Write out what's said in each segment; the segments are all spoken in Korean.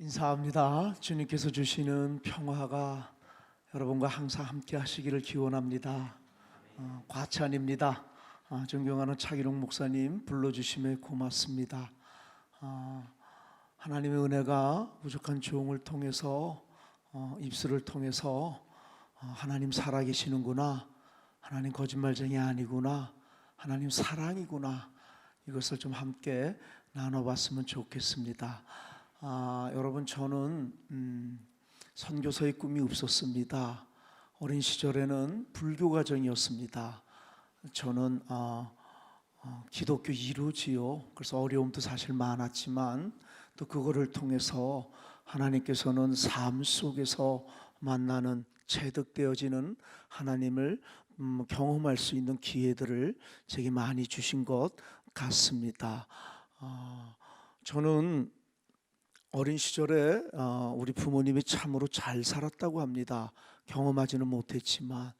인사합니다. 주님께서 주시는 평화가 여러분과 항상 함께 하시기를 기원합니다. 과찬입니다. 존경하는 차기룡 목사님 불러주심에 고맙습니다. 하나님의 은혜가 부족한 종을 통해서 입술을 통해서 하나님 살아계시는구나, 하나님 거짓말쟁이 아니구나, 하나님 사랑이구나, 이것을 좀 함께 나눠봤으면 좋겠습니다. 여러분, 저는 선교사의 꿈이 없었습니다. 어린 시절에는 불교 가정이었습니다. 저는 기독교 1호지요. 그래서 어려움도 사실 많았지만 또 그거를 통해서 하나님께서는 삶 속에서 만나는 체득되어지는 하나님을 경험할 수 있는 기회들을 제게 많이 주신 것 같습니다. 저는 어린 시절에 우리 부모님이 참으로 잘 살았다고 합니다. 경험하지는 못했지만.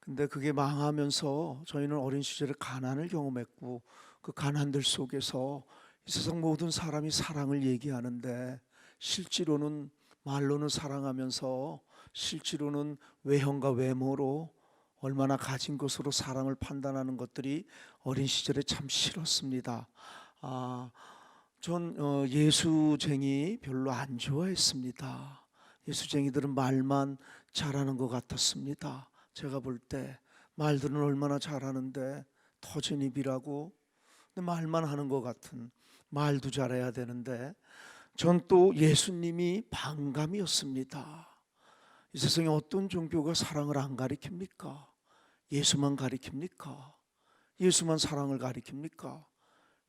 근데 그게 망하면서 저희는 어린 시절에 가난을 경험했고, 그 가난들 속에서 이 세상 모든 사람이 사랑을 얘기하는데 실제로는 말로는 사랑하면서 실제로는 외형과 외모로 얼마나 가진 것으로 사랑을 판단하는 것들이 어린 시절에 참 싫었습니다. 전 예수쟁이 별로 안 좋아했습니다. 예수쟁이들은 말만 잘하는 것 같았습니다. 제가 볼 때 말들은 얼마나 잘하는데 터진 입이라고, 근데 말만 하는 것 같은, 말도 잘해야 되는데. 전 또 예수님이 반감이었습니다. 이 세상에 어떤 종교가 사랑을 안 가리킵니까? 예수만 가리킵니까? 예수만 사랑을 가리킵니까?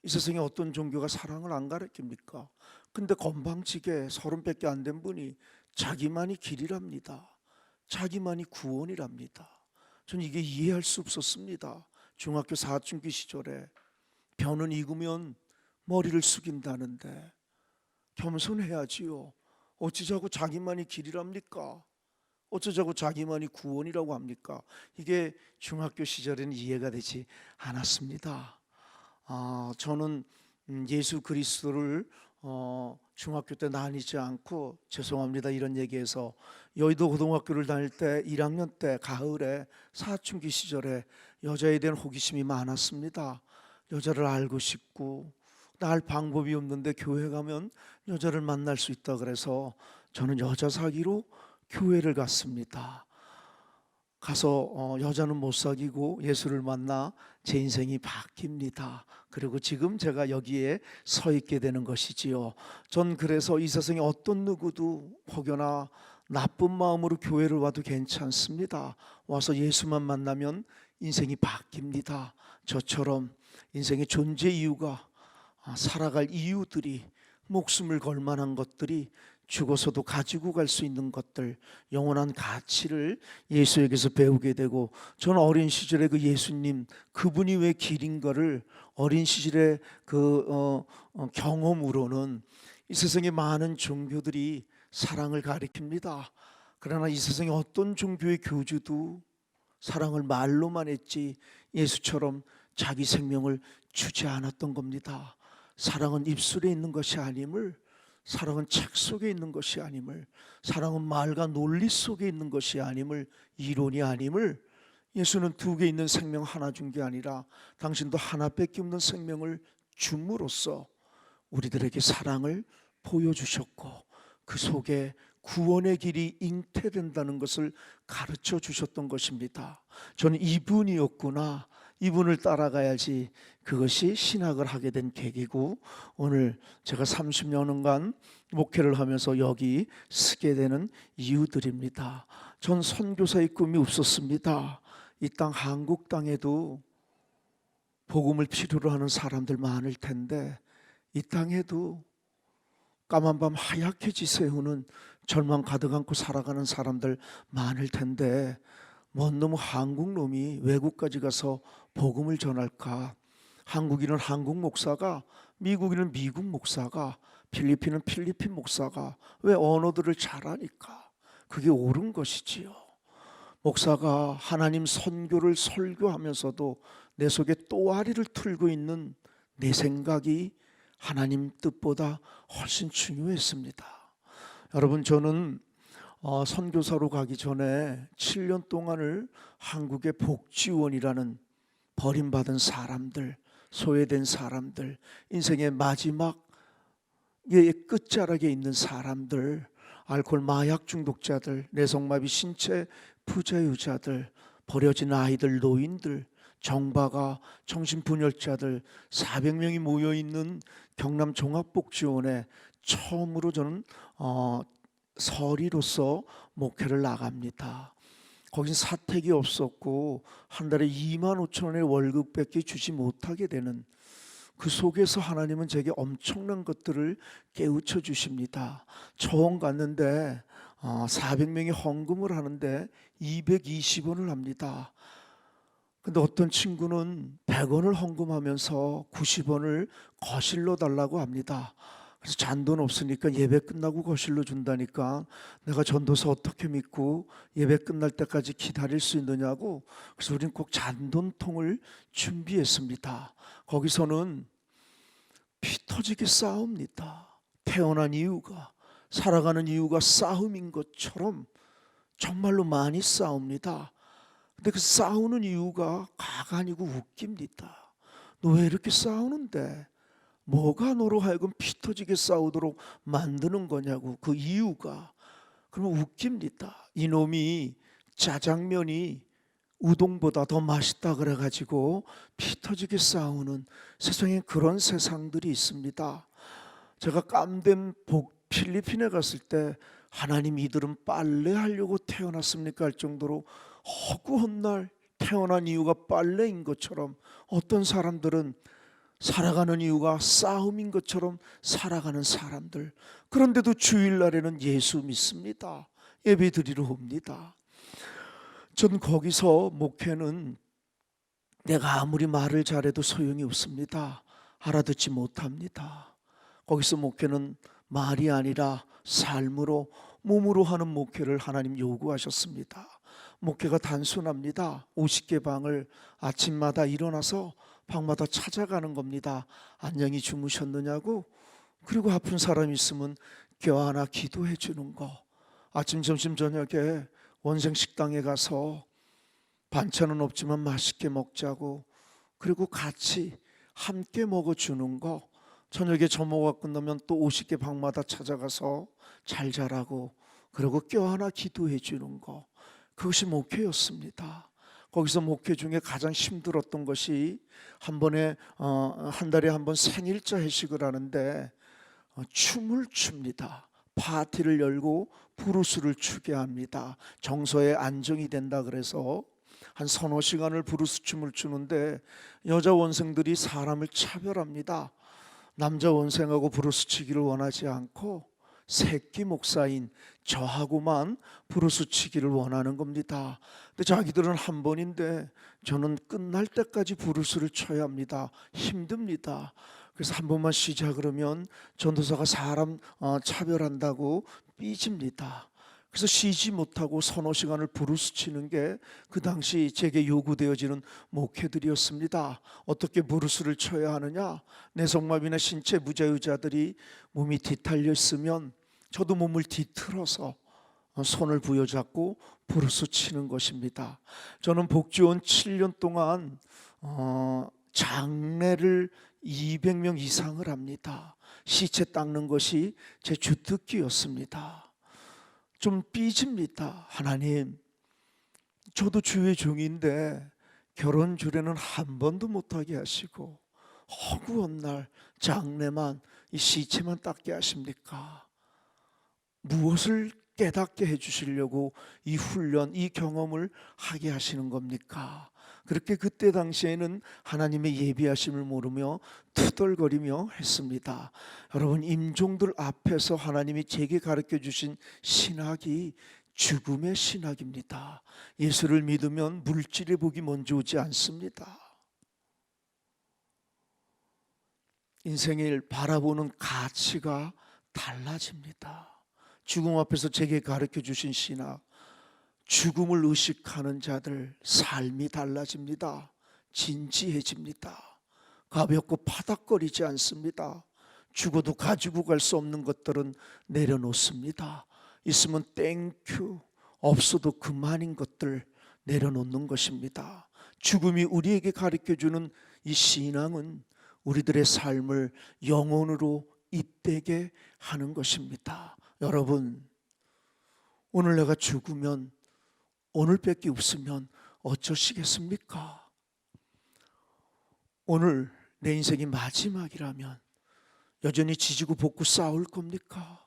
이 세상에 어떤 종교가 사랑을 안 가르칩니까? 근데 건방지게 30밖에 안 된 분이 자기만이 길이랍니다. 자기만이 구원이랍니다. 전 이게 이해할 수 없었습니다. 중학교 사춘기 시절에 벼는 익으면 머리를 숙인다는데 겸손해야지요. 어찌자고 자기만이 길이랍니까? 어쩌자고 자기만이 구원이라고 합니까? 이게 중학교 시절에는 이해가 되지 않았습니다. 저는 예수 그리스도를 중학교 때 나뉘지 않고, 죄송합니다 이런 얘기해서, 여의도 고등학교를 다닐 때 1학년 때 가을에 사춘기 시절에 여자에 대한 호기심이 많았습니다. 여자를 알고 싶고, 알 방법이 없는데 교회 가면 여자를 만날 수 있다 그래서 저는 여자 사귀로 교회를 갔습니다. 가서 여자는 못 사귀고 예수를 만나 제 인생이 바뀝니다. 그리고 지금 제가 여기에 서 있게 되는 것이지요. 전 그래서 이 세상에 어떤 누구도 혹여나 나쁜 마음으로 교회를 와도 괜찮습니다. 와서 예수만 만나면 인생이 바뀝니다. 저처럼 인생의 존재 이유가, 살아갈 이유들이, 목숨을 걸 만한 것들이, 죽어서도 가지고 갈 수 있는 것들, 영원한 가치를 예수에게서 배우게 되고, 저는 어린 시절에 그 예수님, 그분이 왜 길인가를 어린 시절의 그 경험으로는, 이 세상에 많은 종교들이 사랑을 가리킵니다. 그러나 이 세상에 어떤 종교의 교주도 사랑을 말로만 했지 예수처럼 자기 생명을 주지 않았던 겁니다. 사랑은 입술에 있는 것이 아님을, 사랑은 책 속에 있는 것이 아님을, 사랑은 말과 논리 속에 있는 것이 아님을, 이론이 아님을, 예수는 2개 있는 생명 하나 준 게 아니라 당신도 하나밖에 없는 생명을 줌으로써 우리들에게 사랑을 보여주셨고, 그 속에 구원의 길이 잉태된다는 것을 가르쳐 주셨던 것입니다. 저는 이분이었구나, 이분을 따라가야지, 그것이 신학을 하게 된 계기고, 오늘 제가 30년간 목회를 하면서 여기 서게 되는 이유들입니다. 전 선교사의 꿈이 없었습니다. 이 땅 한국 땅에도 복음을 필요로 하는 사람들 많을 텐데, 이 땅에도 까만 밤 하얗게 지새우는 절망 가득 안고 살아가는 사람들 많을 텐데, 뭔 놈 한국 놈이 외국까지 가서 복음을 전할까? 한국인은 한국 목사가, 미국인은 미국 목사가, 필리핀은 필리핀 목사가 왜 언어들을 잘하니까? 그게 옳은 것이지요. 목사가 하나님 선교를 설교하면서도 내 속에 또아리를 틀고 있는 내 생각이 하나님 뜻보다 훨씬 중요했습니다. 여러분, 저는 선교사로 가기 전에 7년 동안을 한국의 복지원이라는 버림받은 사람들, 소외된 사람들, 인생의 마지막의 끝자락에 있는 사람들, 알코올 마약 중독자들, 뇌성마비 신체 부자유자들, 버려진 아이들, 노인들, 정바가 정신분열자들 400명이 모여있는 경남 종합복지원에 처음으로 저는 서리로서 목회를 나갑니다. 거긴 사택이 없었고 한 달에 2만 5천 원의 월급밖에 주지 못하게 되는, 그 속에서 하나님은 제게 엄청난 것들을 깨우쳐 주십니다. 처음 갔는데 400명이 헌금을 하는데 220원을 합니다. 근데 어떤 친구는 100원을 헌금하면서 90원을 거실로 달라고 합니다. 그래서 잔돈 없으니까 예배 끝나고 거실로 준다니까 내가 전도사 어떻게 믿고 예배 끝날 때까지 기다릴 수 있느냐고, 그래서 우리는 꼭 잔돈통을 준비했습니다. 거기서는 피 터지게 싸웁니다. 태어난 이유가, 살아가는 이유가 싸움인 것처럼 정말로 많이 싸웁니다. 근데 그 싸우는 이유가 가가 아니고 웃깁니다. 너 왜 이렇게 싸우는데? 뭐가 너로 하여금 피 터지게 싸우도록 만드는 거냐고, 그 이유가. 그러면 웃깁니다. 이놈이 짜장면이 우동보다 더 맛있다 그래가지고 피 터지게 싸우는, 세상에 그런 세상들이 있습니다. 제가 깜댐 필리핀에 갔을 때 하나님, 이들은 빨래하려고 태어났습니까 할 정도로 허구한 날 태어난 이유가 빨래인 것처럼, 어떤 사람들은 살아가는 이유가 싸움인 것처럼 살아가는 사람들. 그런데도 주일날에는 예수 믿습니다. 예배 드리러 옵니다. 전 거기서 목회는 내가 아무리 말을 잘해도 소용이 없습니다. 알아듣지 못합니다. 거기서 목회는 말이 아니라 삶으로, 몸으로 하는 목회를 하나님 요구하셨습니다. 목회가 단순합니다. 50개 방을 아침마다 일어나서 방마다 찾아가는 겁니다. 안녕히 주무셨느냐고, 그리고 아픈 사람 있으면 껴안아 기도해 주는 거. 아침, 점심, 저녁에 원생 식당에 가서 반찬은 없지만 맛있게 먹자고, 그리고 같이 함께 먹어주는 거. 저녁에 점호가 끝나면 또 50개 방마다 찾아가서 잘 자라고, 그리고 껴안아 기도해 주는 거. 그것이 목회였습니다. 거기서 목회 중에 가장 힘들었던 것이 한 달에 한 번 생일자 회식을 하는데 춤을 춥니다. 파티를 열고 브루스를 추게 합니다. 정서에 안정이 된다 그래서 한 서너 시간을 브루스 춤을 추는데 여자 원생들이 사람을 차별합니다. 남자 원생하고 브루스 치기를 원하지 않고 새끼 목사인 저하고만 브루스 치기를 원하는 겁니다. 근데 자기들은 한 번인데 저는 끝날 때까지 브루스를 쳐야 합니다. 힘듭니다. 그래서 한 번만 쉬자 그러면 전도사가 사람 차별한다고 삐집니다. 그래서 쉬지 못하고 서너 시간을 브루스 치는 게 그 당시 제게 요구되어지는 목회들이었습니다. 어떻게 브루스를 쳐야 하느냐? 뇌성마비나 신체 무자유자들이 몸이 뒤탈려 있으면 저도 몸을 뒤틀어서 손을 부여잡고 브루스 치는 것입니다. 저는 복지원 7년 동안 장례를 200명 이상을 합니다. 시체 닦는 것이 제 주특기였습니다. 좀 삐집니다. 하나님, 저도 주의 종인데 결혼 주례는 한 번도 못하게 하시고 허구한 날 장례만, 이 시체만 닦게 하십니까? 무엇을 깨닫게 해주시려고 이 훈련, 이 경험을 하게 하시는 겁니까? 그렇게 그때 당시에는 하나님의 예비하심을 모르며 투덜거리며 했습니다. 여러분, 임종들 앞에서 하나님이 제게 가르쳐 주신 신학이 죽음의 신학입니다. 예수를 믿으면 물질의 복이 먼저 오지 않습니다. 인생을 바라보는 가치가 달라집니다. 죽음 앞에서 제게 가르쳐 주신 신학, 죽음을 의식하는 자들 삶이 달라집니다. 진지해집니다. 가볍고 파닥거리지 않습니다. 죽어도 가지고 갈 수 없는 것들은 내려놓습니다. 있으면 땡큐, 없어도 그만인 것들 내려놓는 것입니다. 죽음이 우리에게 가르쳐주는 이 신앙은 우리들의 삶을 영혼으로 잇대게 하는 것입니다. 여러분, 오늘 내가 죽으면, 오늘밖에 없으면 어쩌시겠습니까? 오늘 내 인생이 마지막이라면 여전히 지지고 볶고 싸울 겁니까?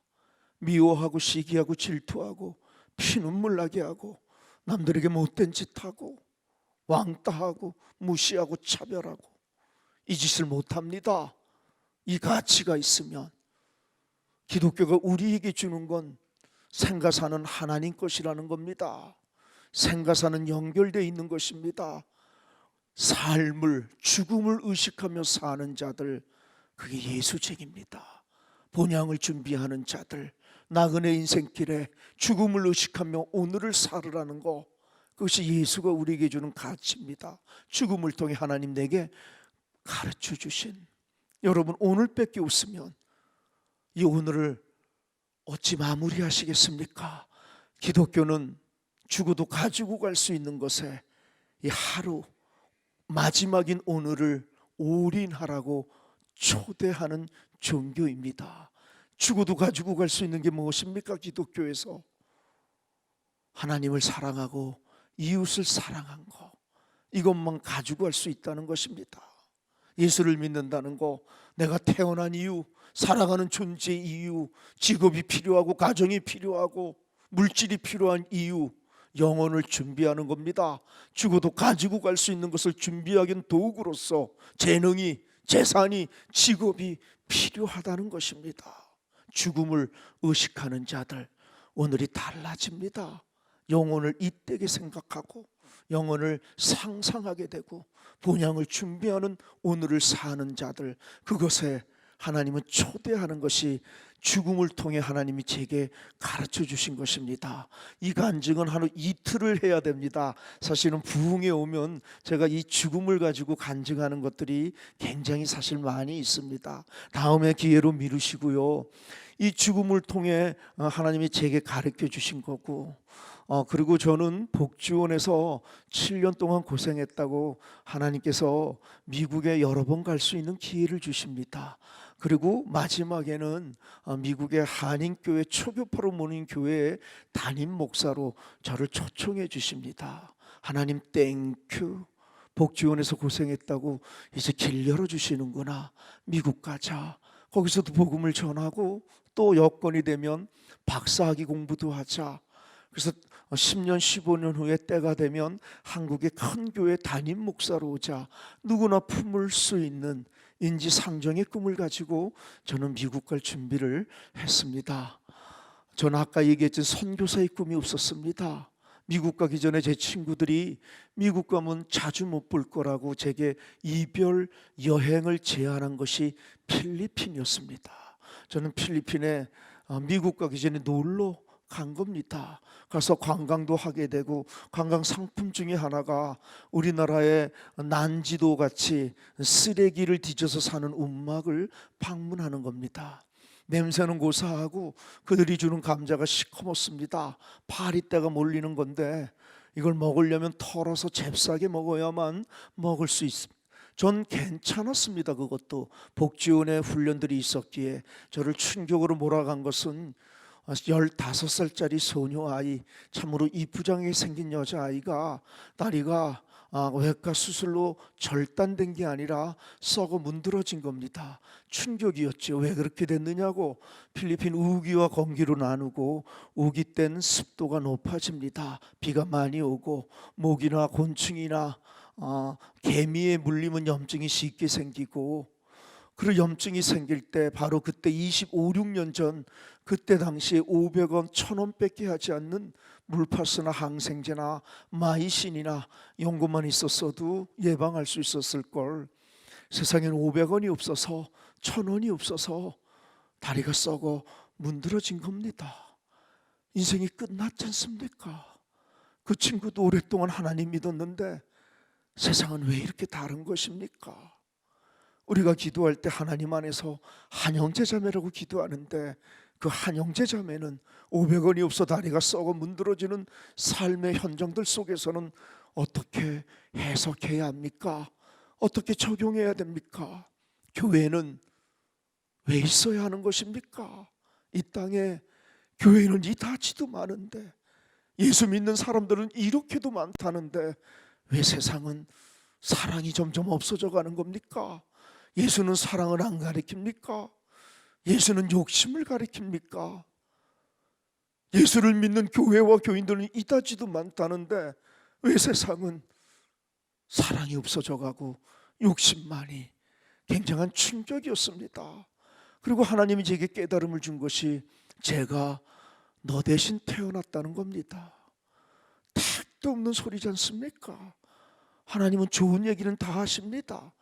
미워하고 시기하고 질투하고 피눈물 나게 하고 남들에게 못된 짓하고 왕따하고 무시하고 차별하고 이 짓을 못합니다. 이 가치가 있으면 기독교가 우리에게 주는 건 생가사는 하나님 것이라는 겁니다. 생가사는 연결되어 있는 것입니다. 삶을, 죽음을 의식하며 사는 자들, 그게 예수쟁입니다. 본향을 준비하는 자들, 나그네 인생길에 죽음을 의식하며 오늘을 살으라는 거, 그것이 예수가 우리에게 주는 가치입니다. 죽음을 통해 하나님 내게 가르쳐 주신, 여러분 오늘밖에 없으면 이 오늘을 어찌 마무리하시겠습니까? 기독교는 죽어도 가지고 갈 수 있는 것에 이 하루, 마지막인 오늘을 올인하라고 초대하는 종교입니다. 죽어도 가지고 갈 수 있는 게 무엇입니까? 기독교에서 하나님을 사랑하고 이웃을 사랑한 거, 이것만 가지고 갈 수 있다는 것입니다. 예수를 믿는다는 거, 내가 태어난 이유, 살아가는 존재의 이유, 직업이 필요하고 가정이 필요하고 물질이 필요한 이유, 영혼을 준비하는 겁니다. 죽어도 가지고 갈 수 있는 것을 준비하기는 도구로서 재능이, 재산이, 직업이 필요하다는 것입니다. 죽음을 의식하는 자들, 오늘이 달라집니다. 영혼을 잇대게 생각하고 영혼을 상상하게 되고 본향을 준비하는 오늘을 사는 자들, 그것에 하나님은 초대하는 것이 죽음을 통해 하나님이 제게 가르쳐 주신 것입니다. 이 간증은 하루 이틀을 해야 됩니다. 사실은 부흥에 오면 제가 이 죽음을 가지고 간증하는 것들이 굉장히 사실 많이 있습니다. 다음에 기회로 미루시고요. 이 죽음을 통해 하나님이 제게 가르쳐 주신 거고, 그리고 저는 복지원에서 7년 동안 고생했다고 하나님께서 미국에 여러 번 갈 수 있는 기회를 주십니다. 그리고 마지막에는 미국의 한인교회 초교파로 모인 교회의 담임 목사로 저를 초청해 주십니다. 하나님 땡큐, 복지원에서 고생했다고 이제 길 열어주시는구나, 미국 가자. 거기서도 복음을 전하고 또 여건이 되면 박사학위 공부도 하자. 그래서 10년 15년 후에 때가 되면 한국의 큰 교회 담임 목사로 오자. 누구나 품을 수 있는 인지상정의 꿈을 가지고 저는 미국 갈 준비를 했습니다. 저는 아까 얘기했던 선교사의 꿈이 없었습니다. 미국 가기 전에 제 친구들이 미국 가면 자주 못 볼 거라고 제게 이별 여행을 제안한 것이 필리핀이었습니다. 저는 필리핀에 미국 가기 전에 놀러 간 겁니다. 가서 관광도 하게 되고, 관광 상품 중에 하나가 우리나라의 난지도 같이 쓰레기를 뒤져서 사는 움막을 방문하는 겁니다. 냄새는 고사하고 그들이 주는 감자가 시커멓습니다. 파리떼가 몰리는 건데 이걸 먹으려면 털어서 잽싸게 먹어야만 먹을 수 있습니다. 전 괜찮았습니다. 그것도 복지원에 훈련들이 있었기에. 저를 충격으로 몰아간 것은 15살짜리 소녀아이, 참으로 이쁘장하게 생긴 여자아이가 다리가 외과 수술로 절단된 게 아니라 썩어 문드러진 겁니다. 충격이었죠. 왜 그렇게 됐느냐고. 필리핀 우기와 건기로 나누고 우기 때는 습도가 높아집니다. 비가 많이 오고 모기나 곤충이나 개미에 물리면 염증이 쉽게 생기고, 그리고 염증이 생길 때 바로 그때 25, 6년 전, 그때 당시에 500원, 1000원밖에 하지 않는 물파스나 항생제나 마이신이나 연고만 있었어도 예방할 수 있었을 걸. 세상엔 500원이 없어서, 1000원이 없어서 다리가 썩어 문드러진 겁니다. 인생이 끝났지 않습니까? 그 친구도 오랫동안 하나님 믿었는데 세상은 왜 이렇게 다른 것입니까? 우리가 기도할 때 하나님 안에서 한형제자매라고 기도하는데, 그 한형제자매는 500원이 없어 다리가 썩어 문드러지는 삶의 현장들 속에서는 어떻게 해석해야 합니까? 어떻게 적용해야 됩니까? 교회는 왜 있어야 하는 것입니까? 이 땅에 교회는 이다지도 많은데, 예수 믿는 사람들은 이렇게도 많다는데 왜 세상은 사랑이 점점 없어져 가는 겁니까? 예수는 사랑을 안 가리킵니까? 예수는 욕심을 가리킵니까? 예수를 믿는 교회와 교인들은 이다지도 많다는데 왜 세상은 사랑이 없어져 가고 욕심만이? 굉장한 충격이었습니다. 그리고 하나님이 제게 깨달음을 준 것이, 제가 너 대신 태어났다는 겁니다. 택도 없는 소리지 않습니까? 하나님은 좋은 얘기는 다 하십니다.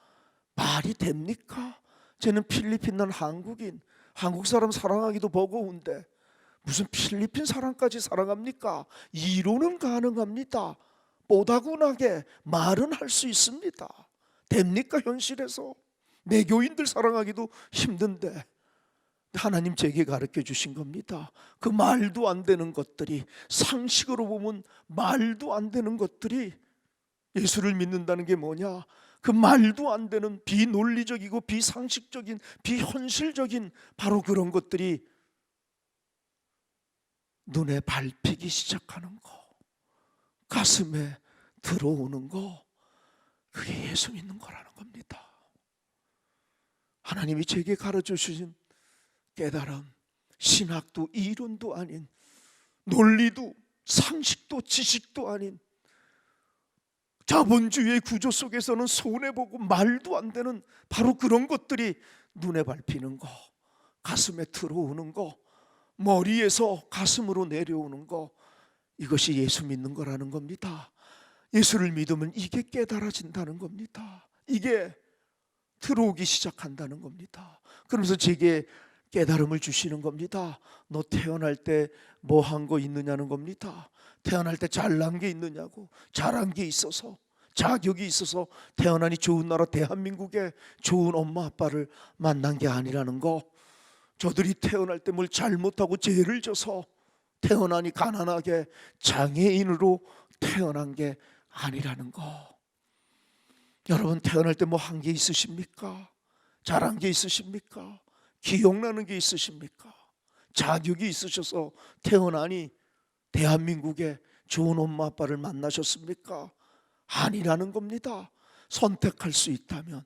말이 됩니까? 쟤는 필리핀 난 한국인, 한국 사람 사랑하기도 버거운데 무슨 필리핀 사람까지 사랑합니까? 이론은 가능합니다. 뽀다구나게 말은 할 수 있습니다. 됩니까? 현실에서 내 교인들 사랑하기도 힘든데 하나님 제게 가르쳐 주신 겁니다. 그 말도 안 되는 것들이, 상식으로 보면 말도 안 되는 것들이, 예수를 믿는다는 게 뭐냐? 그 말도 안 되는 비논리적이고 비상식적인 비현실적인 바로 그런 것들이 눈에 밟히기 시작하는 거, 가슴에 들어오는 거, 그게 예수 믿는 거라는 겁니다. 하나님이 제게 가르쳐 주신 깨달음, 신학도 이론도 아닌, 논리도 상식도 지식도 아닌, 자본주의의 구조 속에서는 손해보고 말도 안 되는 바로 그런 것들이 눈에 밟히는 거, 가슴에 들어오는 거, 머리에서 가슴으로 내려오는 거, 이것이 예수 믿는 거라는 겁니다. 예수를 믿으면 이게 깨달아진다는 겁니다. 이게 들어오기 시작한다는 겁니다. 그러면서 제게 깨달음을 주시는 겁니다. 너 태어날 때 뭐 한 거 있느냐는 겁니다. 태어날 때 잘난 게 있느냐고. 잘한 게 있어서, 자격이 있어서 태어나니 좋은 나라 대한민국에 좋은 엄마 아빠를 만난 게 아니라는 거. 저들이 태어날 때 뭘 잘못하고 죄를 져서 태어나니 가난하게 장애인으로 태어난 게 아니라는 거. 여러분, 태어날 때 뭐 한 게 있으십니까? 잘한 게 있으십니까? 기억나는 게 있으십니까? 자격이 있으셔서 태어나니 대한민국에 좋은 엄마 아빠를 만나셨습니까? 아니라는 겁니다. 선택할 수 있다면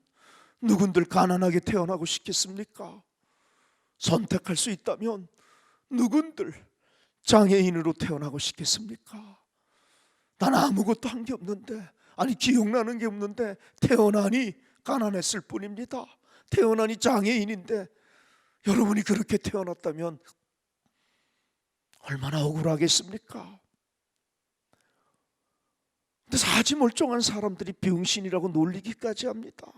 누군들 가난하게 태어나고 싶겠습니까? 선택할 수 있다면 누군들 장애인으로 태어나고 싶겠습니까? 난 아무것도 한 게 없는데, 아니 기억나는 게 없는데 태어나니 가난했을 뿐입니다. 태어나니 장애인인데, 여러분이 그렇게 태어났다면 얼마나 억울하겠습니까? 근데 사지 멀쩡한 사람들이 병신이라고 놀리기까지 합니다.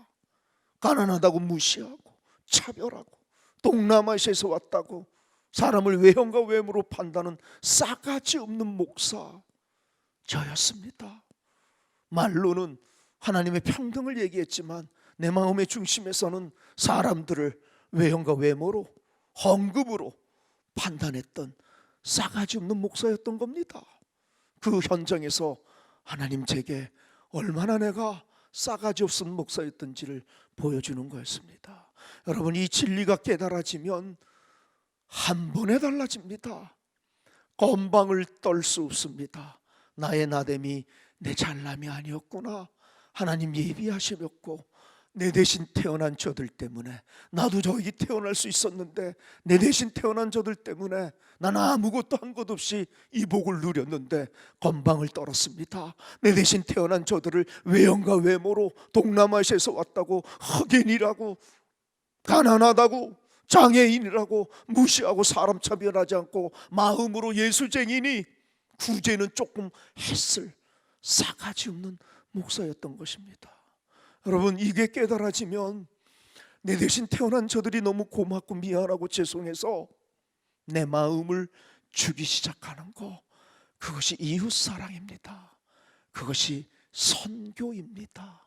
가난하다고 무시하고 차별하고 동남아시아에서 왔다고 사람을 외형과 외모로 판다는 싸가지 없는 목사, 저였습니다. 말로는 하나님의 평등을 얘기했지만 내 마음의 중심에서는 사람들을 외형과 외모로, 헌금으로 판단했던 싸가지 없는 목사였던 겁니다. 그 현장에서 하나님 제게 얼마나 내가 싸가지 없은 목사였던지를 보여주는 거였습니다. 여러분, 이 진리가 깨달아지면 한 번에 달라집니다. 건방을 떨 수 없습니다. 나의 나됨이 내 잘남이 아니었구나. 하나님 예비하셨고 내 대신 태어난 저들 때문에, 나도 저기 태어날 수 있었는데 내 대신 태어난 저들 때문에 나는 아무것도 한 것 없이 이 복을 누렸는데 건방을 떨었습니다. 내 대신 태어난 저들을 외형과 외모로 동남아시아에서 왔다고, 흑인이라고, 가난하다고, 장애인이라고 무시하고 사람 차별하지 않고 마음으로 예수쟁이니 구제는 조금 했을 싸가지 없는 목사였던 것입니다. 여러분, 이게 깨달아지면 내 대신 태어난 저들이 너무 고맙고 미안하고 죄송해서 내 마음을 주기 시작하는 거, 그것이 이웃사랑입니다. 그것이 선교입니다.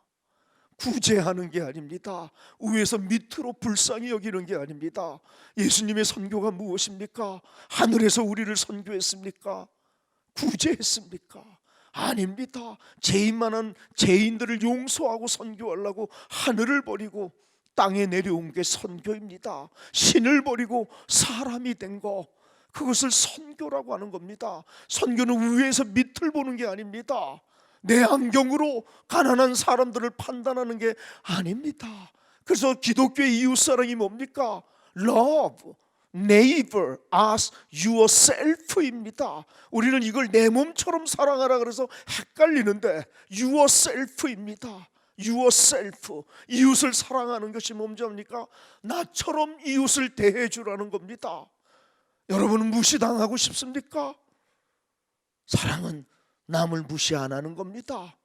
구제하는 게 아닙니다. 위에서 밑으로 불쌍히 여기는 게 아닙니다. 예수님의 선교가 무엇입니까? 하늘에서 우리를 선교했습니까? 구제했습니까? 아닙니다. 죄인만한 죄인들을 용서하고 선교하려고 하늘을 버리고 땅에 내려온 게 선교입니다. 신을 버리고 사람이 된 거, 그것을 선교라고 하는 겁니다. 선교는 위에서 밑을 보는 게 아닙니다. 내 안경으로 가난한 사람들을 판단하는 게 아닙니다. 그래서 기독교의 이웃사랑이 뭡니까? Love neighbor as yourself입니다. 우리는 이걸 내 몸처럼 사랑하라 그래서 헷갈리는데 yourself입니다. yourself, 이웃을 사랑하는 것이 뭔지합니까? 나처럼 이웃을 대해주라는 겁니다. 여러분은 무시당하고 싶습니까? 사랑은 남을 무시 안 하는 겁니다.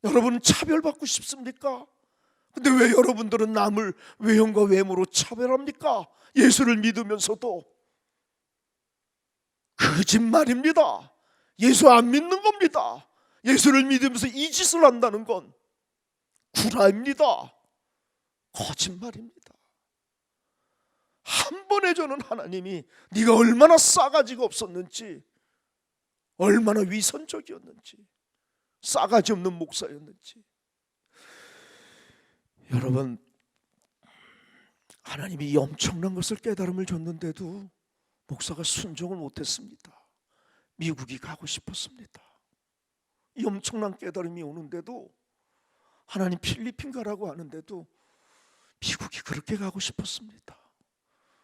여러분은 차별받고 싶습니까? 근데 왜 여러분들은 남을 외형과 외모로 차별합니까? 예수를 믿으면서도. 거짓말입니다. 예수 안 믿는 겁니다. 예수를 믿으면서 이 짓을 한다는 건 구라입니다. 거짓말입니다. 한 번에 저는 하나님이 네가 얼마나 싸가지가 없었는지, 얼마나 위선적이었는지, 싸가지 없는 목사였는지. 여러분, 하나님이 이 엄청난 것을 깨달음을 줬는데도 목사가 순종을 못했습니다. 미국이 가고 싶었습니다. 이 엄청난 깨달음이 오는데도, 하나님 필리핀 가라고 하는데도 미국이 그렇게 가고 싶었습니다.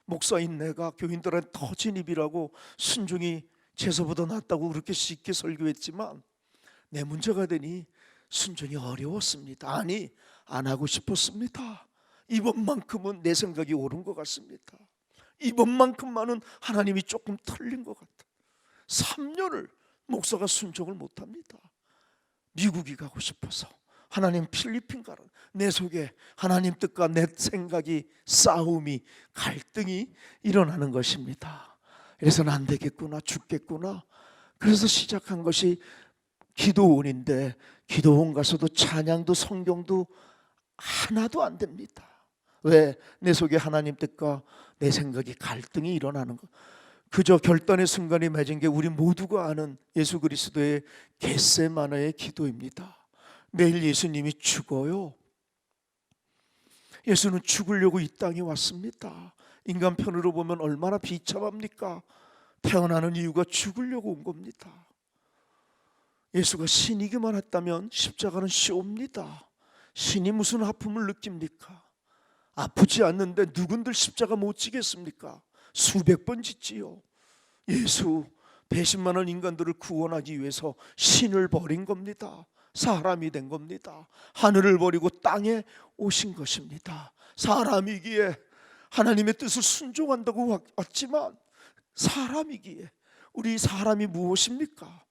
목사인 내가 교인들한테 더 진입이라고 순종이 제서보다 낫다고 그렇게 쉽게 설교했지만 내 문제가 되니 순종이 어려웠습니다. 아니, 안 하고 싶었습니다. 이번만큼은 내 생각이 옳은 것 같습니다. 이번만큼만은 하나님이 조금 틀린 것 같아. 3년을 목사가 순종을 못합니다. 미국이 가고 싶어서. 하나님 필리핀 가라. 내 속에 하나님 뜻과 내 생각이 싸움이, 갈등이 일어나는 것입니다. 그래서는 안 되겠구나, 죽겠구나. 그래서 시작한 것이 기도원인데, 기도원 가서도 찬양도 성경도 하나도 안 됩니다. 왜? 내 속에 하나님 뜻과 내 생각이 갈등이 일어나는 것. 그저 결단의 순간이 맺은 게 우리 모두가 아는 예수 그리스도의 겟세마네의 기도입니다. 내일 예수님이 죽어요. 예수는 죽으려고 이 땅에 왔습니다. 인간 편으로 보면 얼마나 비참합니까? 태어나는 이유가 죽으려고 온 겁니다. 예수가 신이기만 했다면 십자가는 쉬웁니다. 신이 무슨 아픔을 느낍니까? 아프지 않는데 누군들 십자가 못 지겠습니까? 수백 번 짓지요. 예수 배신만한 인간들을 구원하기 위해서 신을 버린 겁니다. 사람이 된 겁니다. 하늘을 버리고 땅에 오신 것입니다. 사람이기에 하나님의 뜻을 순종한다고 왔지만, 사람이기에 우리 사람이 무엇입니까?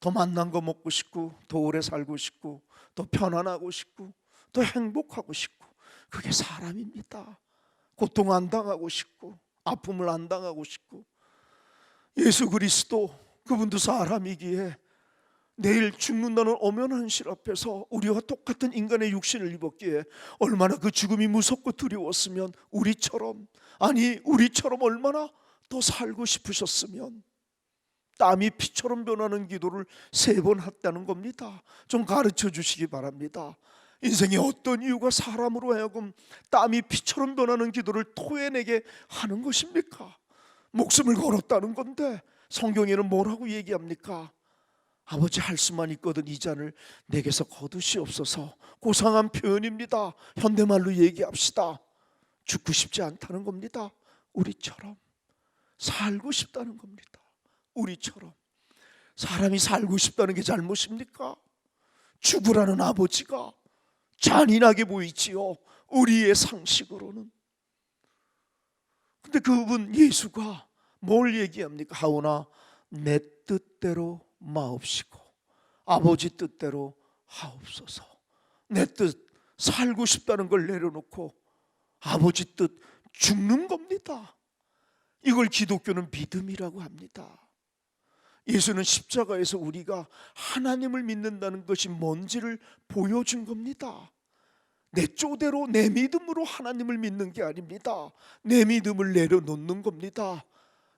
더 맛난 거 먹고 싶고, 더 오래 살고 싶고, 더 편안하고 싶고, 더 행복하고 싶고, 그게 사람입니다. 고통 안 당하고 싶고, 아픔을 안 당하고 싶고. 예수 그리스도, 그분도 사람이기에 내일 죽는다는 엄연한 실 앞에서 우리와 똑같은 인간의 육신을 입었기에 얼마나 그 죽음이 무섭고 두려웠으면, 우리처럼, 아니 우리처럼 얼마나 더 살고 싶으셨으면 땀이 피처럼 변하는 기도를 3번 했다는 겁니다. 좀 가르쳐 주시기 바랍니다. 인생의 어떤 이유가 사람으로 하여금 땀이 피처럼 변하는 기도를 토해내게 하는 것입니까? 목숨을 걸었다는 건데 성경에는 뭐라고 얘기합니까? 아버지, 할 수만 있거든 이 잔을 내게서 거두시옵소서. 고상한 표현입니다. 현대말로 얘기합시다. 죽고 싶지 않다는 겁니다. 우리처럼 살고 싶다는 겁니다. 우리처럼. 사람이 살고 싶다는 게 잘못입니까? 죽으라는 아버지가 잔인하게 보이지요, 우리의 상식으로는. 근데 그분 예수가 뭘 얘기합니까? 하오나 내 뜻대로 마옵시고 아버지 뜻대로 하옵소서. 내 뜻, 살고 싶다는 걸 내려놓고 아버지 뜻, 죽는 겁니다. 이걸 기독교는 믿음이라고 합니다. 예수는 십자가에서 우리가 하나님을 믿는다는 것이 뭔지를 보여준 겁니다. 내 쪼대로 내 믿음으로 하나님을 믿는 게 아닙니다. 내 믿음을 내려놓는 겁니다.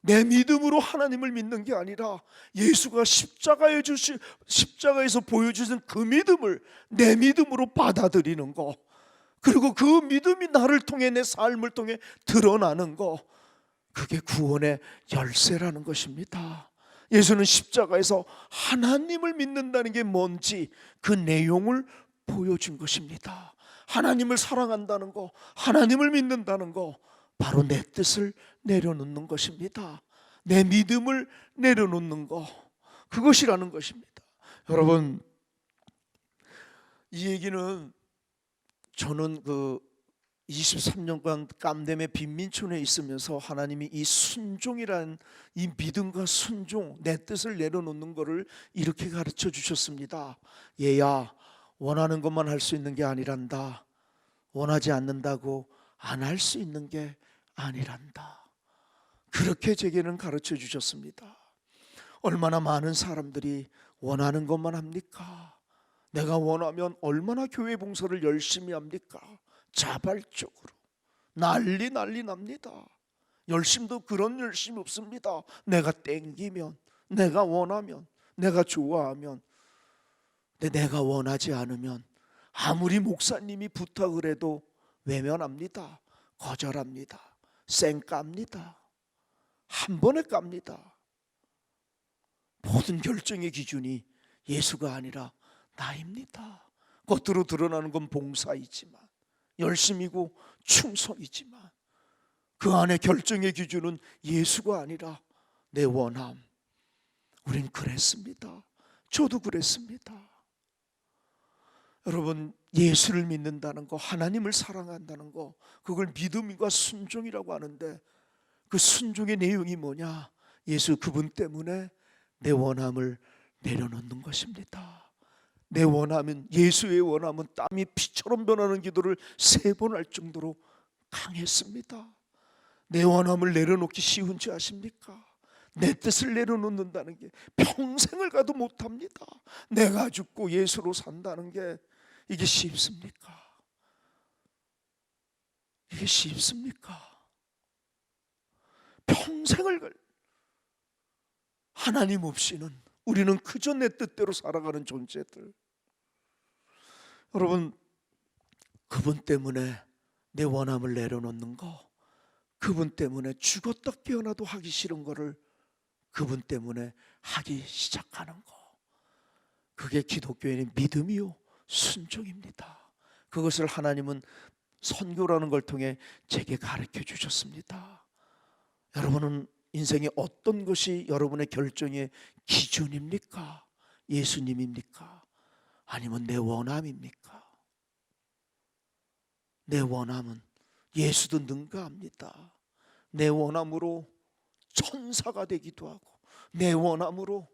내 믿음으로 하나님을 믿는 게 아니라 예수가 십자가에서 보여주신 그 믿음을 내 믿음으로 받아들이는 거, 그리고 그 믿음이 나를 통해 내 삶을 통해 드러나는 거, 그게 구원의 열쇠라는 것입니다. 예수는 십자가에서 하나님을 믿는다는 게 뭔지 그 내용을 보여준 것입니다. 하나님을 사랑한다는 거, 하나님을 믿는다는 거, 바로 내 뜻을 내려놓는 것입니다. 내 믿음을 내려놓는 거, 그것이라는 것입니다. 여러분, 이 얘기는 저는 23년간 깜댐의 빈민촌에 있으면서 하나님이 이 순종이란, 이 믿음과 순종, 내 뜻을 내려놓는 것을 이렇게 가르쳐 주셨습니다. 얘야, 원하는 것만 할 수 있는 게 아니란다. 원하지 않는다고 안 할 수 있는 게 아니란다. 그렇게 제게는 가르쳐 주셨습니다. 얼마나 많은 사람들이 원하는 것만 합니까? 내가 원하면 얼마나 교회 봉사를 열심히 합니까? 자발적으로 난리 납니다. 열심도 그런 열심 없습니다. 내가 땡기면, 내가 원하면, 내가 좋아하면. 근데 내가 원하지 않으면 아무리 목사님이 부탁을 해도 외면합니다. 거절합니다. 쌩깝니다. 한 번에 깝니다. 모든 결정의 기준이 예수가 아니라 나입니다. 겉으로 드러나는 건 봉사이지만, 열심이고 충성이지만, 그 안에 결정의 기준은 예수가 아니라 내 원함. 우린 그랬습니다. 저도 그랬습니다. 여러분, 예수를 믿는다는 거, 하나님을 사랑한다는 거, 그걸 믿음과 순종이라고 하는데, 그 순종의 내용이 뭐냐? 예수 그분 때문에 내 원함을 내려놓는 것입니다. 내 원함은, 예수의 원함은 땀이 피처럼 변하는 기도를 3번 할 정도로 강했습니다. 내 원함을 내려놓기 쉬운지 아십니까? 내 뜻을 내려놓는다는 게 평생을 가도 못합니다. 내가 죽고 예수로 산다는 게 이게 쉽습니까? 이게 쉽습니까? 평생을 하나님 없이는 우리는 그저 내 뜻대로 살아가는 존재들. 여러분, 그분 때문에 내 원함을 내려놓는 거, 그분 때문에 죽었다 깨어나도 하기 싫은 거를 그분 때문에 하기 시작하는 거, 그게 기독교인의 믿음이요 순종입니다. 그것을 하나님은 선교라는 걸 통해 제게 가르쳐 주셨습니다. 여러분은 인생의 어떤 것이 여러분의 결정의 기준입니까? 예수님입니까? 아니면 내 원함입니까? 내 원함은 예수도 능가합니다. 내 원함으로 천사가 되기도 하고, 내 원함으로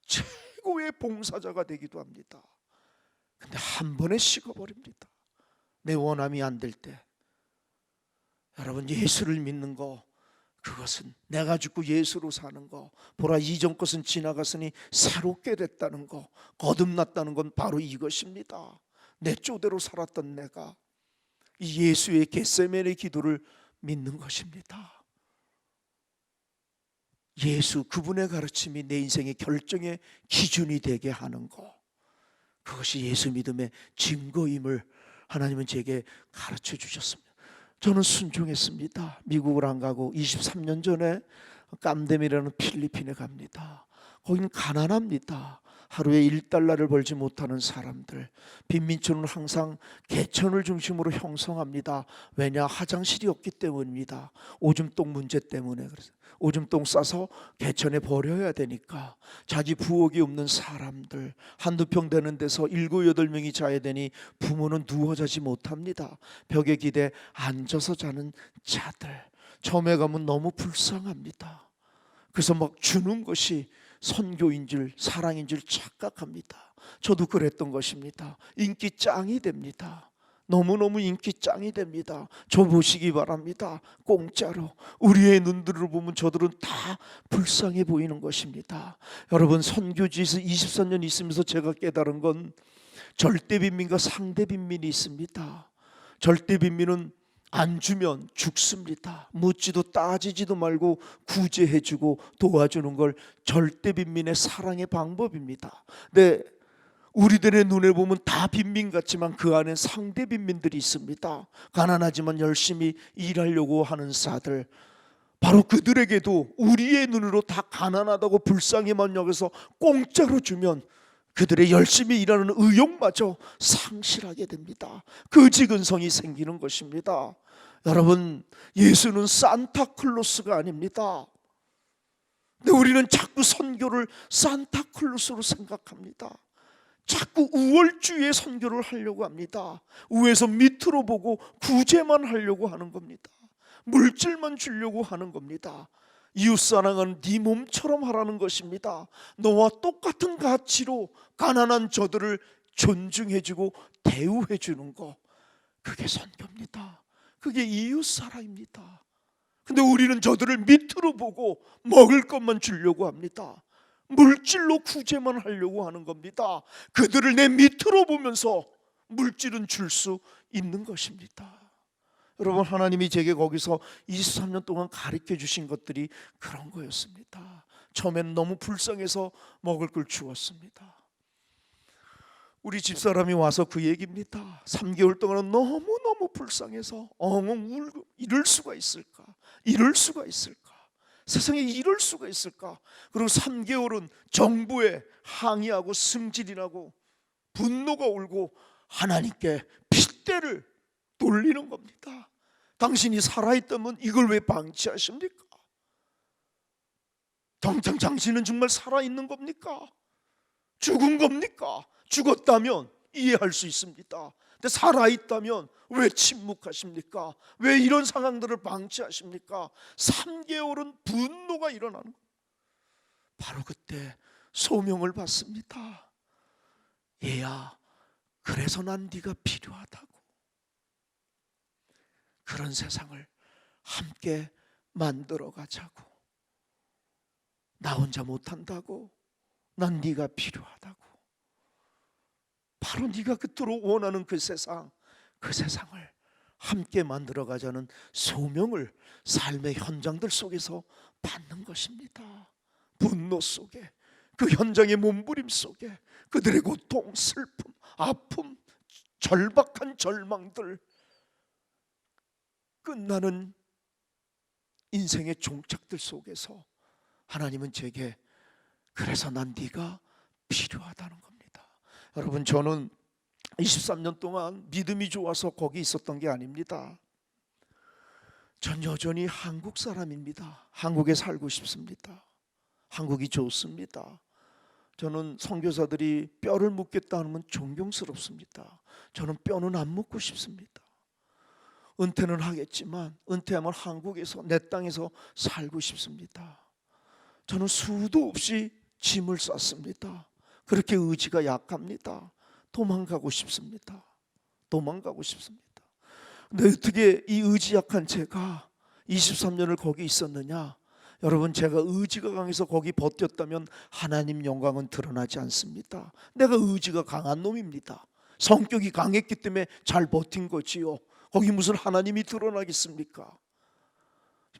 최고의 봉사자가 되기도 합니다. 근데 한 번에 식어버립니다. 내 원함이 안 될 때. 여러분, 예수를 믿는 거, 그것은 내가 죽고 예수로 사는 거, 보라 이전 것은 지나갔으니 새롭게 됐다는 거, 거듭났다는 건 바로 이것입니다. 내 쪼대로 살았던 내가 이 예수의 겟세마네 기도를 믿는 것입니다. 예수 그분의 가르침이 내 인생의 결정의 기준이 되게 하는 거, 그것이 예수 믿음의 증거임을 하나님은 제게 가르쳐 주셨습니다. 저는 순종했습니다. 미국을 안 가고 23년 전에 깜댐이라는 필리핀에 갑니다. 거기는 가난합니다. 하루에 $1를 벌지 못하는 사람들. 빈민촌은 항상 개천을 중심으로 형성합니다. 왜냐? 화장실이 없기 때문입니다. 오줌똥 문제 때문에. 그래서 오줌똥 싸서 개천에 버려야 되니까. 자기 부엌이 없는 사람들, 한두 평 되는 데서 7, 8명이 자야 되니 부모는 누워 자지 못합니다. 벽에 기대 앉아서 자는 자들. 처음에 가면 너무 불쌍합니다. 그래서 막 주는 것이 선교인 줄, 사랑인 줄 착각합니다. 저도 그랬던 것입니다. 인기 짱이 됩니다. 너무너무 인기 짱이 됩니다. 저 보시기 바랍니다. 공짜로. 우리의 눈들을 보면 저들은 다 불쌍해 보이는 것입니다. 여러분, 선교지에서 24년 있으면서 제가 깨달은 건 절대 빈민과 상대 빈민이 있습니다. 절대 빈민은 안 주면 죽습니다. 묻지도 따지지도 말고 구제해주고 도와주는 걸 절대 빈민의 사랑의 방법입니다. 네, 우리들의 눈에 보면 다 빈민 같지만 그 안에 상대 빈민들이 있습니다. 가난하지만 열심히 일하려고 하는 사들, 바로 그들에게도 우리의 눈으로 다 가난하다고 불쌍히만 여겨서 공짜로 주면 그들의 열심히 일하는 의욕마저 상실하게 됩니다. 거지근성이 생기는 것입니다. 여러분, 예수는 산타클로스가 아닙니다. 근데 우리는 자꾸 선교를 산타클로스로 생각합니다. 자꾸 우월주의의 선교를 하려고 합니다. 위에서 밑으로 보고 구제만 하려고 하는 겁니다. 물질만 주려고 하는 겁니다. 이웃사랑은 네 몸처럼 하라는 것입니다. 너와 똑같은 가치로 가난한 저들을 존중해주고 대우해주는 거, 그게 선교입니다. 그게 이웃사랑입니다. 근데 우리는 저들을 밑으로 보고 먹을 것만 주려고 합니다. 물질로 구제만 하려고 하는 겁니다. 그들을 내 밑으로 보면서 물질은 줄 수 있는 것입니다. 여러분, 하나님이 제게 거기서 23년 동안 가르쳐 주신 것들이 그런 거였습니다. 처음엔 너무 불쌍해서 먹을 걸 주었습니다. 우리 집사람이 와서 그 얘기입니다. 3개월 동안은 너무너무 불쌍해서 엉엉 울고, 이럴 수가 있을까? 이럴 수가 있을까? 세상에 이럴 수가 있을까? 그리고 3개월은 정부에 항의하고 승질이나고 분노가 울고 하나님께 핏대를 돌리는 겁니다. 당신이 살아있다면 이걸 왜 방치하십니까? 당신은 정말 살아있는 겁니까? 죽은 겁니까? 죽었다면 이해할 수 있습니다. 근데 살아있다면 왜 침묵하십니까? 왜 이런 상황들을 방치하십니까? 3개월은 분노가 일어나는 거예요. 바로 그때 소명을 받습니다. 얘야, 그래서 난 네가 필요하다고. 그런 세상을 함께 만들어 가자고. 나 혼자 못한다고. 난 네가 필요하다고. 바로 네가 그토록 원하는 그 세상을 함께 만들어 가자는 소명을 삶의 현장들 속에서 받는 것입니다. 분노 속에, 그 현장의 몸부림 속에 그들의 고통, 슬픔, 아픔, 절박한 절망들, 끝나는 인생의 종착들 속에서 하나님은 제게 그래서 난 네가 필요하다는 겁니다. 여러분, 저는 23년 동안 믿음이 좋아서 거기 있었던 게 아닙니다. 전 여전히 한국 사람입니다. 한국에 살고 싶습니다. 한국이 좋습니다. 저는 선교사들이 뼈를 묻겠다 하면 존경스럽습니다. 저는 뼈는 안 묻고 싶습니다. 은퇴는 하겠지만 은퇴하면 한국에서, 내 땅에서 살고 싶습니다. 저는 수도 없이 짐을 쌌습니다. 그렇게 의지가 약합니다. 도망가고 싶습니다. 도망가고 싶습니다. 근데 어떻게 이 의지 약한 제가 23년을 거기 있었느냐? 여러분, 제가 의지가 강해서 거기 버텼다면 하나님 영광은 드러나지 않습니다. 내가 의지가 강한 놈입니다. 성격이 강했기 때문에 잘 버틴 거지요. 거기 무슨 하나님이 드러나겠습니까?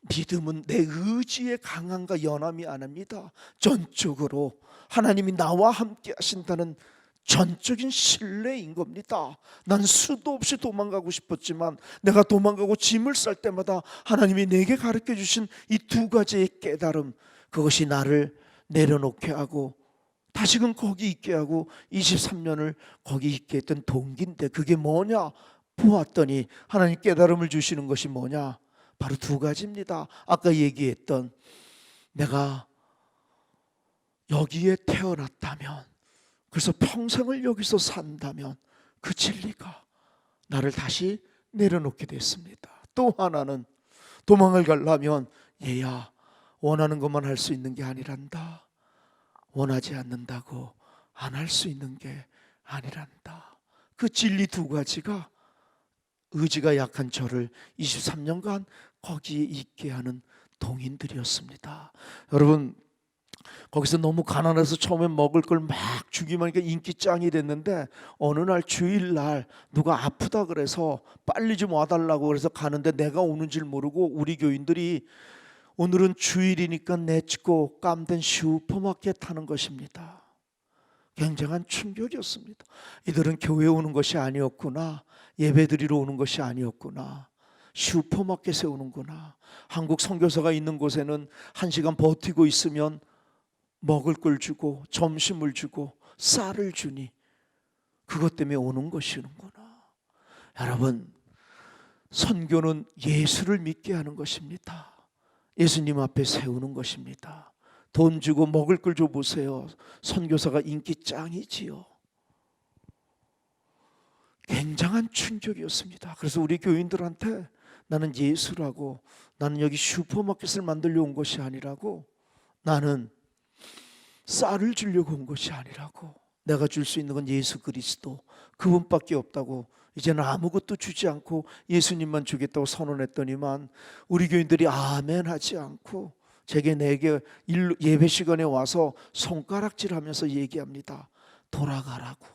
믿음은 내 의지의 강함과 연함이 아닙니다. 전적으로 하나님이 나와 함께 하신다는 전적인 신뢰인 겁니다. 난 수도 없이 도망가고 싶었지만 내가 도망가고 짐을 쌀 때마다 하나님이 내게 가르쳐 주신 이 두 가지의 깨달음, 그것이 나를 내려놓게 하고 다시금 거기 있게 하고 23년을 거기 있게 했던 동기인데, 그게 뭐냐? 보았더니 하나님 깨달음을 주시는 것이 뭐냐? 바로 두 가지입니다. 아까 얘기했던, 내가 여기에 태어났다면, 그래서 평생을 여기서 산다면 그 진리가 나를 다시 내려놓게 됐습니다. 또 하나는, 도망을 가려면 얘야, 원하는 것만 할 수 있는 게 아니란다. 원하지 않는다고 안 할 수 있는 게 아니란다. 그 진리 두 가지가 의지가 약한 저를 23년간 거기에 있게 하는 동인들이었습니다. 여러분, 거기서 너무 가난해서 처음에 먹을 걸 막 주기만 하니까 인기 짱이 됐는데, 어느 날 주일날 누가 아프다 그래서 빨리 좀 와달라고 그래서 가는데 내가 오는 줄 모르고 우리 교인들이 오늘은 주일이니까 내치고 깜된 슈퍼마켓 하는 것입니다. 굉장한 충격이었습니다. 이들은 교회에 오는 것이 아니었구나, 예배드리러 오는 것이 아니었구나, 슈퍼마켓에 오는구나. 한국 선교사가 있는 곳에는 1시간 버티고 있으면 먹을 걸 주고 점심을 주고 쌀을 주니 그것 때문에 오는 것이는구나. 여러분, 선교는 예수를 믿게 하는 것입니다. 예수님 앞에 세우는 것입니다. 돈 주고 먹을 걸 줘 보세요. 선교사가 인기 짱이지요. 굉장한 충격이었습니다. 그래서 우리 교인들한테 나는 예수라고, 나는 여기 슈퍼마켓을 만들려 온 것이 아니라고, 나는 쌀을 주려고 온 것이 아니라고, 내가 줄 수 있는 건 예수 그리스도 그분밖에 없다고, 이제는 아무것도 주지 않고 예수님만 주겠다고 선언했더니만 우리 교인들이 아멘 하지 않고 제게 내게 예배 시간에 와서 손가락질하면서 얘기합니다. 돌아가라고.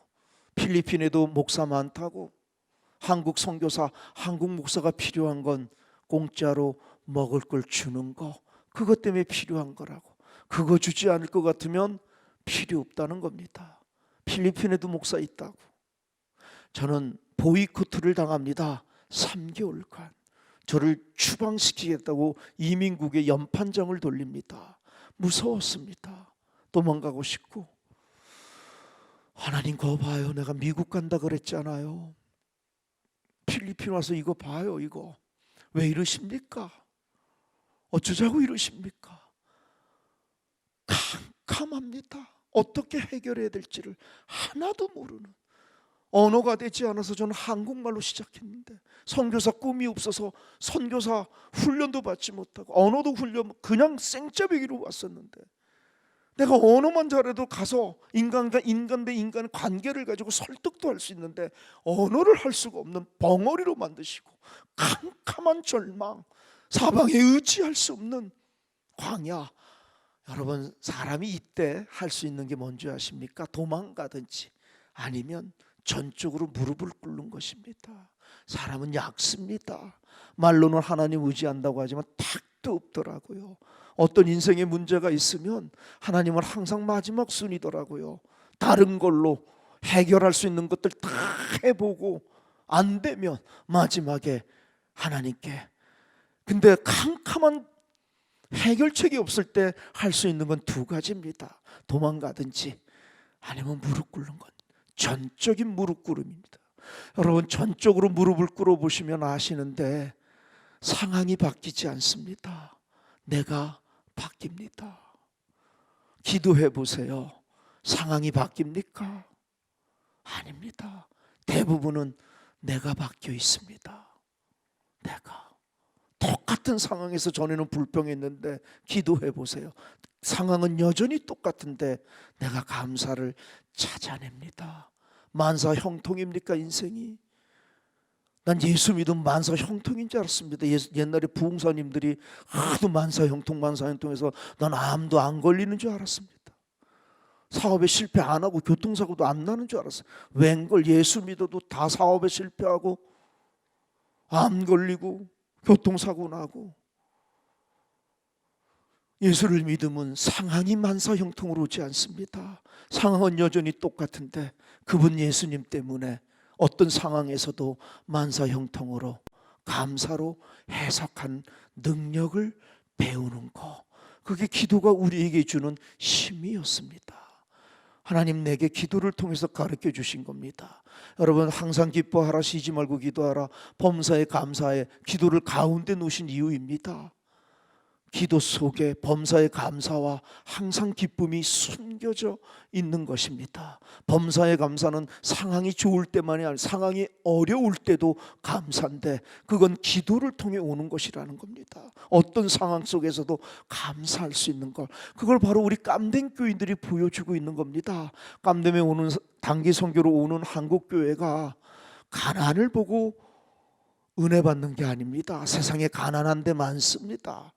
필리핀에도 목사 많다고, 한국 선교사, 한국 목사가 필요한 건 공짜로 먹을 걸 주는 거, 그것 때문에 필요한 거라고. 그거 주지 않을 것 같으면 필요 없다는 겁니다. 필리핀에도 목사 있다고. 저는 보이콧을 당합니다. 3개월간 저를 추방시키겠다고 이민국에 연판장을 돌립니다. 무서웠습니다. 도망가고 싶고. 하나님 그거 봐요, 내가 미국 간다 그랬잖아요. 필리핀 와서 이거 봐요. 이거 왜 이러십니까? 어쩌자고 이러십니까? 캄캄합니다. 어떻게 해결해야 될지를 하나도 모르는, 언어가 되지 않아서 저는 한국말로 시작했는데 선교사 꿈이 없어서 선교사 훈련도 받지 못하고 언어도 훈련 그냥 생짜배기로 왔었는데, 내가 언어만 잘해도 가서 인간과 인간 대 인간 관계를 가지고 설득도 할 수 있는데 언어를 할 수가 없는 벙어리로 만드시고, 캄캄한 절망, 사방에 의지할 수 없는 광야. 여러분, 사람이 이때 할 수 있는 게 뭔지 아십니까? 도망가든지 아니면 전적으로 무릎을 꿇는 것입니다. 사람은 약습니다. 말로는 하나님 의지한다고 하지만 택도 없더라고요. 어떤 인생에 문제가 있으면 하나님은 항상 마지막 순위더라고요. 다른 걸로 해결할 수 있는 것들 다 해보고 안 되면 마지막에 하나님께. 근데 캄캄한 해결책이 없을 때 할 수 있는 건 2가지입니다. 도망가든지 아니면 무릎 꿇는 것. 전적인 무릎 꿇음입니다. 여러분, 전적으로 무릎을 꿇어 보시면 아시는데 상황이 바뀌지 않습니다. 내가 바뀝니다. 기도해 보세요. 상황이 바뀝니까? 아닙니다. 대부분은 내가 바뀌어 있습니다. 내가 똑같은 상황에서 전에는 불평했는데 기도해 보세요. 상황은 여전히 똑같은데 내가 감사를 찾아냅니다. 만사 형통입니까 인생이? 난 예수 믿으면 만사 형통인 줄 알았습니다. 옛날에 부흥사님들이 하도 만사 형통해서 난 암도 안 걸리는 줄 알았습니다. 사업에 실패 안 하고 교통사고도 안 나는 줄 알았어요. 웬걸 예수 믿어도 다 사업에 실패하고 암 걸리고 교통사고 나고. 예수를 믿으면 상황이 만사 형통으로 오지 않습니다. 상황은 여전히 똑같은데 그분 예수님 때문에 어떤 상황에서도 만사 형통으로 감사로 해석한 능력을 배우는 것, 그게 기도가 우리에게 주는 힘이었습니다. 하나님 내게 기도를 통해서 가르쳐 주신 겁니다. 여러분, 항상 기뻐하라, 쉬지 말고 기도하라, 범사에 감사해, 기도를 가운데 놓으신 이유입니다. 기도 속에 범사의 감사와 항상 기쁨이 숨겨져 있는 것입니다. 범사의 감사는 상황이 좋을 때만이 아니라 상황이 어려울 때도 감사인데 그건 기도를 통해 오는 것이라는 겁니다. 어떤 상황 속에서도 감사할 수 있는 걸, 그걸 바로 우리 깜댕 교인들이 보여주고 있는 겁니다. 깜댕에 오는 단기 선교로 오는 한국 교회가 가난을 보고 은혜 받는 게 아닙니다. 세상에 가난한 데 많습니다.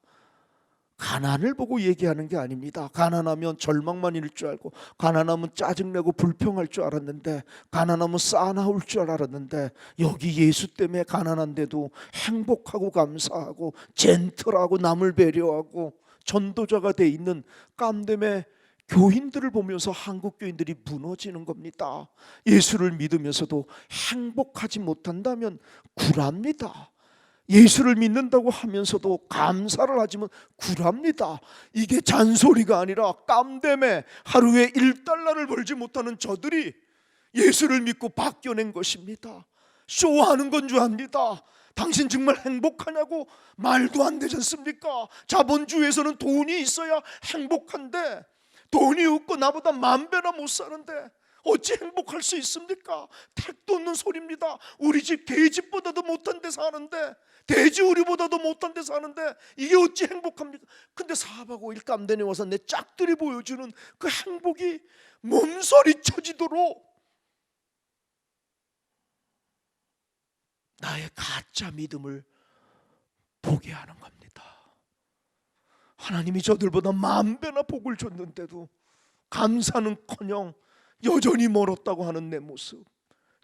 가난을 보고 얘기하는 게 아닙니다. 가난하면 절망만 일 줄 알고, 가난하면 짜증내고 불평할 줄 알았는데, 가난하면 싸나울 줄 알았는데, 여기 예수 때문에 가난한데도 행복하고 감사하고 젠틀하고 남을 배려하고 전도자가 돼 있는 깜댐의 교인들을 보면서 한국 교인들이 무너지는 겁니다. 예수를 믿으면서도 행복하지 못한다면 굴합니다. 예수를 믿는다고 하면서도 감사를 하지만 굴합니다. 이게 잔소리가 아니라 깜댐에 하루에 1달러를 벌지 못하는 저들이 예수를 믿고 바뀌어낸 것입니다. 쇼하는 건 줄 압니다. 당신 정말 행복하냐고? 말도 안 되지 않습니까? 자본주의에서는 돈이 있어야 행복한데, 돈이 없고 나보다 10,000배나 못 사는데 어찌 행복할 수 있습니까? 택도 없는 소리입니다. 우리 집 개집보다도 못한 데 사는데, 돼지 우리보다도 못한 데 사는데 이게 어찌 행복합니까? 근데 4박 5일 깜대에 와서 내 짝들이 보여주는 그 행복이 몸서리 쳐지도록 나의 가짜 믿음을 보게 하는 겁니다. 하나님이 저들보다 10,000배나 복을 줬는데도 감사는커녕 여전히 멀었다고 하는 내 모습,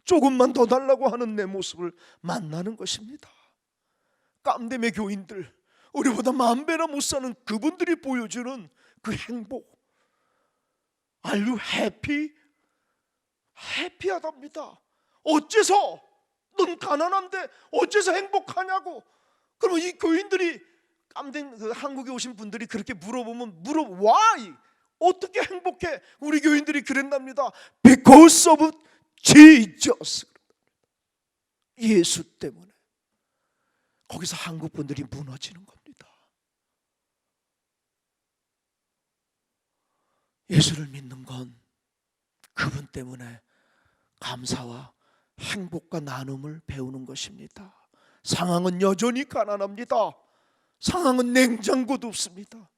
조금만 더 달라고 하는 내 모습을 만나는 것입니다. 깜댐의 교인들, 우리보다 10,000배나 못 사는 그분들이 보여주는 그 행복, Are you happy? 해피하답니다. 어째서? 넌 가난한데 어째서 행복하냐고. 그러면 이 교인들이, 깜댐 그 한국에 오신 분들이 그렇게 물어보면 why? 어떻게 행복해? 우리 교인들이 그랬답니다. Because of Jesus. 예수 때문에. 거기서 한국 분들이 무너지는 겁니다. 예수를 믿는 건 그분 때문에 감사와 행복과 나눔을 배우는 것입니다. 상황은 여전히 가난합니다. 상황은 냉장고도 없습니다.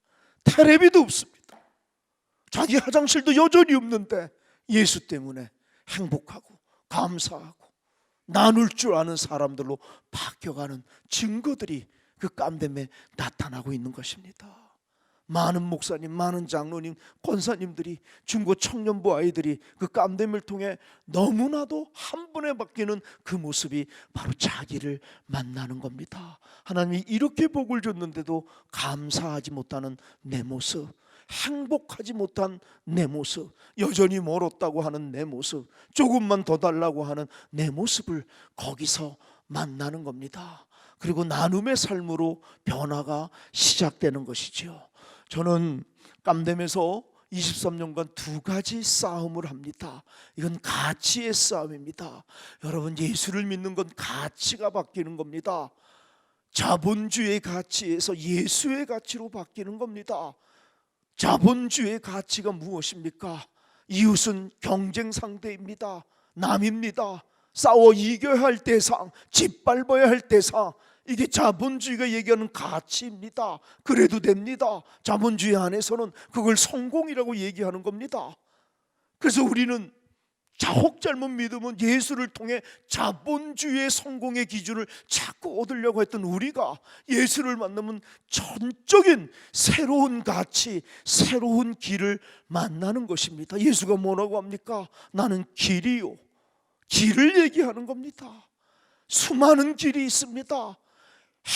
테레비도 없습니다. 자기 화장실도 여전히 없는데 예수 때문에 행복하고 감사하고 나눌 줄 아는 사람들로 바뀌어가는 증거들이 그 깜댐에 나타나고 있는 것입니다. 많은 목사님, 많은 장로님, 권사님들이, 중고 청년부 아이들이 그 깜댐을 통해 너무나도 한 번에 바뀌는 그 모습이 바로 자기를 만나는 겁니다. 하나님이 이렇게 복을 줬는데도 감사하지 못하는 내 모습, 행복하지 못한 내 모습, 여전히 멀었다고 하는 내 모습, 조금만 더 달라고 하는 내 모습을 거기서 만나는 겁니다. 그리고 나눔의 삶으로 변화가 시작되는 것이죠. 저는 깜댐에서 23년간 2가지 싸움을 합니다. 이건 가치의 싸움입니다. 여러분, 예수를 믿는 건 가치가 바뀌는 겁니다. 자본주의의 가치에서 예수의 가치로 바뀌는 겁니다. 자본주의의 가치가 무엇입니까? 이웃은 경쟁 상대입니다. 남입니다. 싸워 이겨야 할 대상, 짓밟아야 할 대상, 이게 자본주의가 얘기하는 가치입니다. 그래도 됩니다. 자본주의 안에서는 그걸 성공이라고 얘기하는 겁니다. 그래서 우리는 자혹 잘못 믿으면 예수를 통해 자본주의의 성공의 기준을 자꾸 얻으려고 했던 우리가 예수를 만나면 전적인 새로운 가치, 새로운 길을 만나는 것입니다. 예수가 뭐라고 합니까? 나는 길이요. 길을 얘기하는 겁니다. 수많은 길이 있습니다.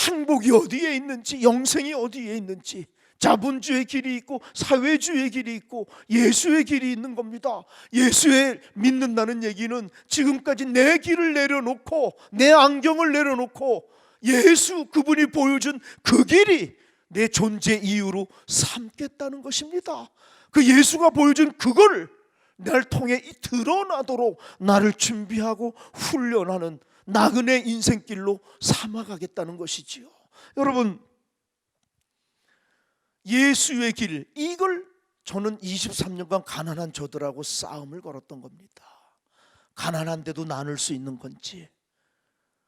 행복이 어디에 있는지, 영생이 어디에 있는지, 자본주의 길이 있고 사회주의 길이 있고 예수의 길이 있는 겁니다. 예수에 믿는다는 얘기는 지금까지 내 길을 내려놓고, 내 안경을 내려놓고 예수 그분이 보여준 그 길이 내 존재 이유로 삼겠다는 것입니다. 그 예수가 보여준 그거를 날 통해 드러나도록 나를 준비하고 훈련하는 나그네 인생길로 삼아가겠다는 것이지요. 여러분, 예수의 길, 이걸 저는 23년간 가난한 저들하고 싸움을 걸었던 겁니다. 가난한데도 나눌 수 있는 건지,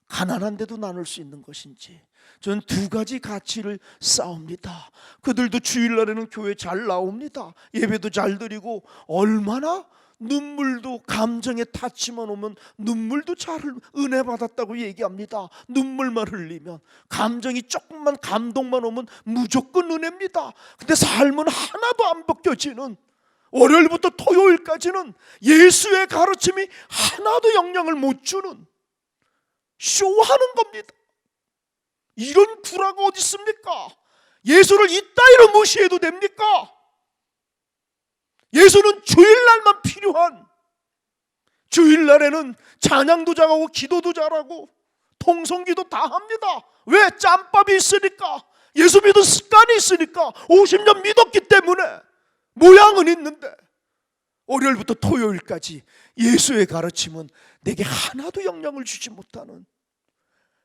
가난한데도 나눌 수 있는 것인지, 저는 2가지 가치를 싸웁니다. 그들도 주일날에는 교회 잘 나옵니다. 예배도 잘 드리고 얼마나 눈물도, 감정의 타치만 오면 눈물도 잘 은혜 받았다고 얘기합니다. 눈물만 흘리면, 감정이 조금만, 감동만 오면 무조건 은혜입니다. 근데 삶은 하나도 안 벗겨지는, 월요일부터 토요일까지는 예수의 가르침이 하나도 영향을 못 주는 쇼하는 겁니다. 이런 구라가 어디 있습니까? 예수를 이따위로 무시해도 됩니까? 예수는 주일날만 필요한, 주일날에는 찬양도 잘하고 기도도 잘하고 통성기도 다 합니다. 왜? 짬밥이 있으니까, 예수 믿은 습관이 있으니까, 50년 믿었기 때문에 모양은 있는데, 월요일부터 토요일까지 예수의 가르침은 내게 하나도 영향을 주지 못하는,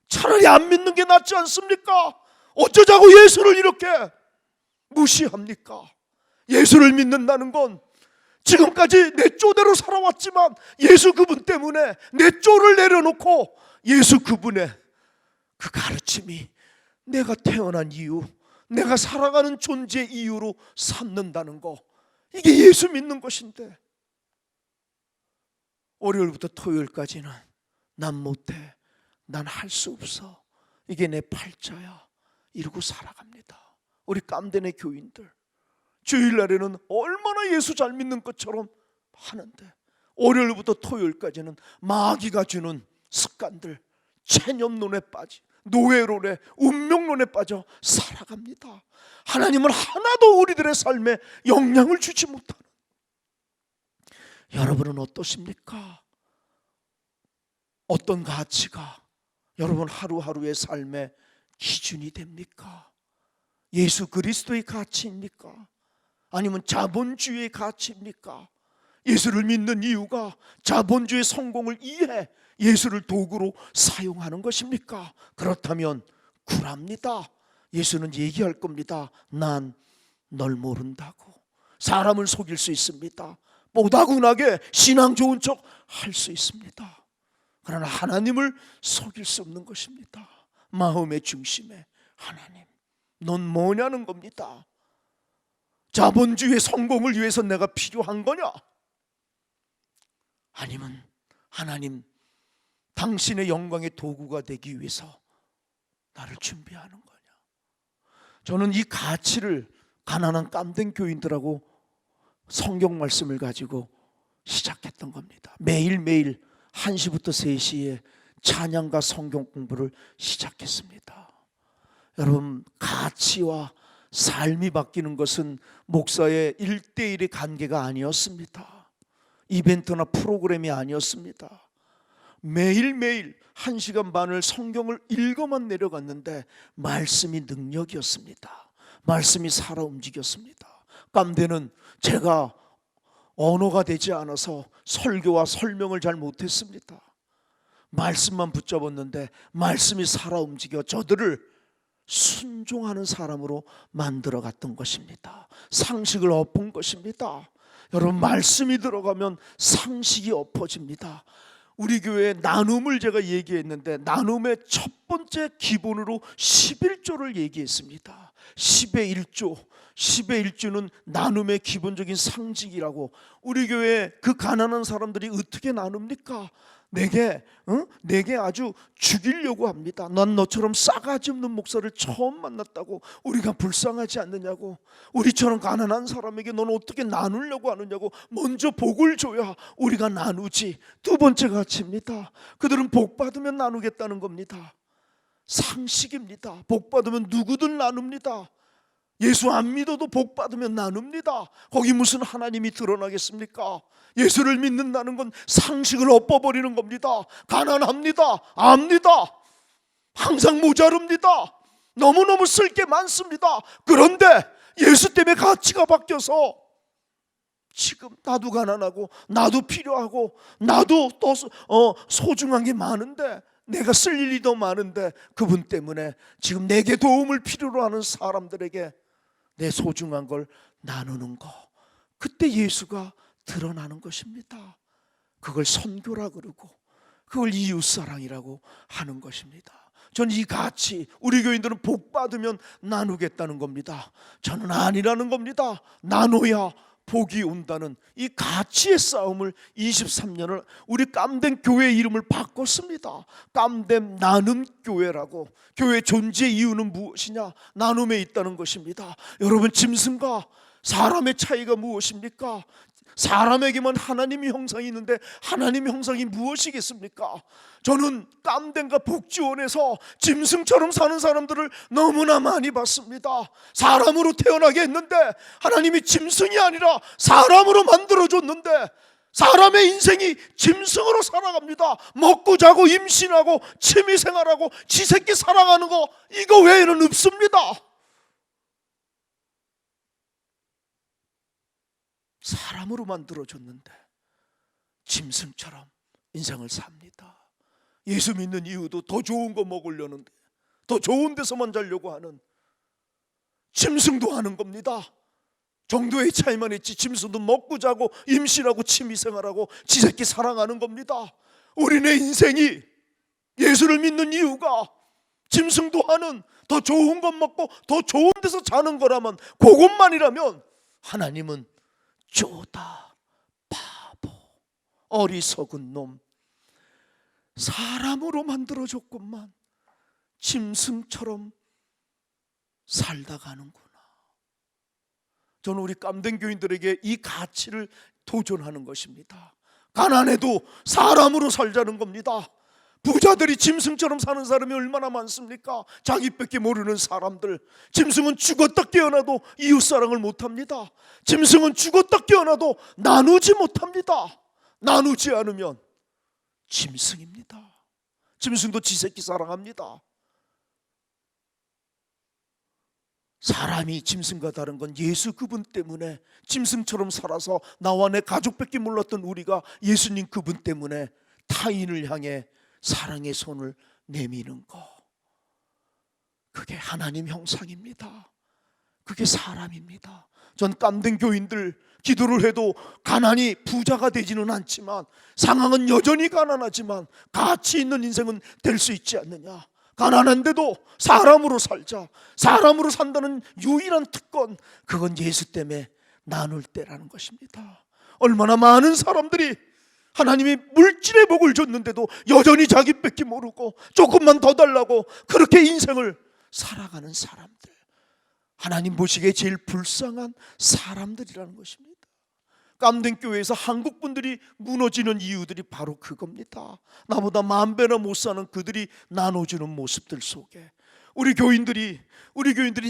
차라리 안 믿는 게 낫지 않습니까? 어쩌자고 예수를 이렇게 무시합니까? 예수를 믿는다는 건 지금까지 내 쪼대로 살아왔지만 예수 그분 때문에 내 쪼를 내려놓고 예수 그분의 그 가르침이 내가 태어난 이유, 내가 살아가는 존재의 이유로 삼는다는 거, 이게 예수 믿는 것인데, 월요일부터 토요일까지는 난 못해, 난 할 수 없어, 이게 내 팔자야, 이러고 살아갑니다. 우리 깜대네 교인들, 주일날에는 얼마나 예수 잘 믿는 것처럼 하는데 월요일부터 토요일까지는 마귀가 주는 습관들, 체념론에 빠지, 노예론에, 운명론에 빠져 살아갑니다. 하나님은 하나도 우리들의 삶에 영향을 주지 못하는. 여러분은 어떠십니까? 어떤 가치가 여러분 하루하루의 삶의 기준이 됩니까? 예수 그리스도의 가치입니까? 아니면 자본주의의 가치입니까? 예수를 믿는 이유가 자본주의 성공을 위해 예수를 도구로 사용하는 것입니까? 그렇다면 굴합니다. 예수는 얘기할 겁니다. 난 널 모른다고. 사람을 속일 수 있습니다. 뽀다군하게 신앙 좋은 척 할 수 있습니다. 그러나 하나님을 속일 수 없는 것입니다. 마음의 중심에 하나님, 넌 뭐냐는 겁니다. 자본주의의 성공을 위해서 내가 필요한 거냐? 아니면 하나님, 당신의 영광의 도구가 되기 위해서 나를 준비하는 거냐? 저는 이 가치를 가난한 깜댕 교인들하고 성경 말씀을 가지고 시작했던 겁니다. 매일매일 1시부터 3시에 찬양과 성경 공부를 시작했습니다. 여러분, 가치와 삶이 바뀌는 것은 목사의 1대1의 관계가 아니었습니다. 이벤트나 프로그램이 아니었습니다. 매일매일 1시간 반을 성경을 읽어만 내려갔는데 말씀이 능력이었습니다. 말씀이 살아 움직였습니다. 깜대는 제가 언어가 되지 않아서 설교와 설명을 잘 못했습니다. 말씀만 붙잡았는데 말씀이 살아 움직여 저들을 순종하는 사람으로 만들어갔던 것입니다. 상식을 엎은 것입니다. 여러분, 말씀이 들어가면 상식이 엎어집니다. 우리 교회에 나눔을 제가 얘기했는데 나눔의 첫 번째 기본으로 11조를 얘기했습니다. 10의 1조, 10의 1조는 나눔의 기본적인 상징이라고. 우리 교회 그 가난한 사람들이 어떻게 나눕니까? 내게 아주 죽이려고 합니다. 난 너처럼 싸가지 없는 목사를 처음 만났다고. 우리가 불쌍하지 않느냐고. 우리처럼 가난한 사람에게 넌 어떻게 나누려고 하느냐고. 먼저 복을 줘야 우리가 나누지. 두 번째 가치입니다. 그들은 복 받으면 나누겠다는 겁니다. 상식입니다. 복 받으면 누구든 나눕니다. 예수 안 믿어도 복 받으면 나눕니다. 거기 무슨 하나님이 드러나겠습니까? 예수를 믿는다는 건 상식을 엎어버리는 겁니다. 가난합니다. 압니다. 항상 모자릅니다. 너무너무 쓸 게 많습니다. 그런데 예수 때문에 가치가 바뀌어서 지금 나도 가난하고 나도 필요하고 나도 또 소중한 게 많은데, 내가 쓸 일이 더 많은데 그분 때문에 지금 내게 도움을 필요로 하는 사람들에게 내 소중한 걸 나누는 거, 그때 예수가 드러나는 것입니다. 그걸 선교라 그러고 그걸 이웃사랑이라고 하는 것입니다. 저는 이 가치, 우리 교인들은 복 받으면 나누겠다는 겁니다. 저는 아니라는 겁니다. 나눠야 복이 온다는 이 가치의 싸움을 23년을 우리 깜된 교회 이름을 바꿨습니다. 깜된 나눔 교회라고. 교회 존재 이유는 무엇이냐? 나눔에 있다는 것입니다. 여러분, 짐승과 사람의 차이가 무엇입니까? 사람에게만 하나님의 형상이 있는데 하나님의 형상이 무엇이겠습니까? 저는 깜댕과 복지원에서 짐승처럼 사는 사람들을 너무나 많이 봤습니다. 사람으로 태어나게 했는데 하나님이 짐승이 아니라 사람으로 만들어줬는데 사람의 인생이 짐승으로 살아갑니다. 먹고 자고 임신하고 취미생활하고 지새끼 살아가는 거, 이거 외에는 없습니다. 사람으로 만들어줬는데 짐승처럼 인생을 삽니다. 예수 믿는 이유도 더 좋은 거 먹으려는데, 더 좋은 데서만 자려고 하는, 짐승도 하는 겁니다. 정도의 차이만 있지 짐승도 먹고 자고 임신하고 취미생활하고 지새끼 사랑하는 겁니다. 우리네 인생이 예수를 믿는 이유가 짐승도 하는, 더 좋은 것 먹고 더 좋은 데서 자는 거라면, 그것만이라면 하나님은 쪼다, 바보, 어리석은 놈, 사람으로 만들어줬건만 짐승처럼 살다 가는구나. 저는 우리 깜된 교인들에게 이 가치를 도전하는 것입니다. 가난해도 사람으로 살자는 겁니다. 부자들이 짐승처럼 사는 사람이 얼마나 많습니까? 자기밖에 모르는 사람들. 짐승은 죽었다 깨어나도 이웃사랑을 못합니다. 짐승은 죽었다 깨어나도 나누지 못합니다. 나누지 않으면 짐승입니다. 짐승도 지새끼 사랑합니다. 사람이 짐승과 다른 건 예수 그분 때문에 짐승처럼 살아서 나와 내 가족밖에 몰랐던 우리가 예수님 그분 때문에 타인을 향해 사랑의 손을 내미는 거, 그게 하나님 형상입니다. 그게 사람입니다. 전 깜된 교인들 기도를 해도 가난이 부자가 되지는 않지만, 상황은 여전히 가난하지만 가치 있는 인생은 될 수 있지 않느냐. 가난한데도 사람으로 살자. 사람으로 산다는 유일한 특권, 그건 예수 때문에 나눌 때라는 것입니다. 얼마나 많은 사람들이 하나님이 물질의 복을 줬는데도 여전히 자기밖에 모르고 조금만 더 달라고 그렇게 인생을 살아가는 사람들, 하나님 보시기에 제일 불쌍한 사람들이라는 것입니다. 깜된 교회에서 한국 분들이 무너지는 이유들이 바로 그겁니다. 나보다 만 배나 못 사는 그들이 나눠주는 모습들 속에 우리 교인들이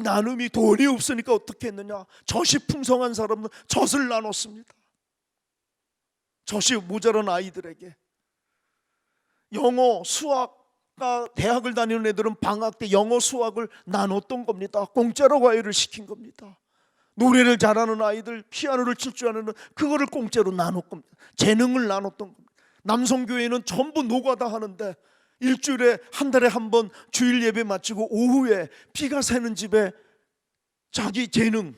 나눔이 돈이 없으니까 어떻게 했느냐? 젖이 풍성한 사람은 젖을 나눴습니다. 젖이 모자란 아이들에게. 영어, 수학과 대학을 다니는 애들은 방학 때 영어, 수학을 나눴던 겁니다. 공짜로 과외를 시킨 겁니다. 노래를 잘하는 아이들, 피아노를 칠 줄 아는, 그거를 공짜로 나눴 겁니다. 재능을 나눴던 겁니다. 남성교회는 전부 노가다 하는데 일주일에 한 달에 한 번 주일 예배 마치고 오후에 비가 새는 집에 자기 재능,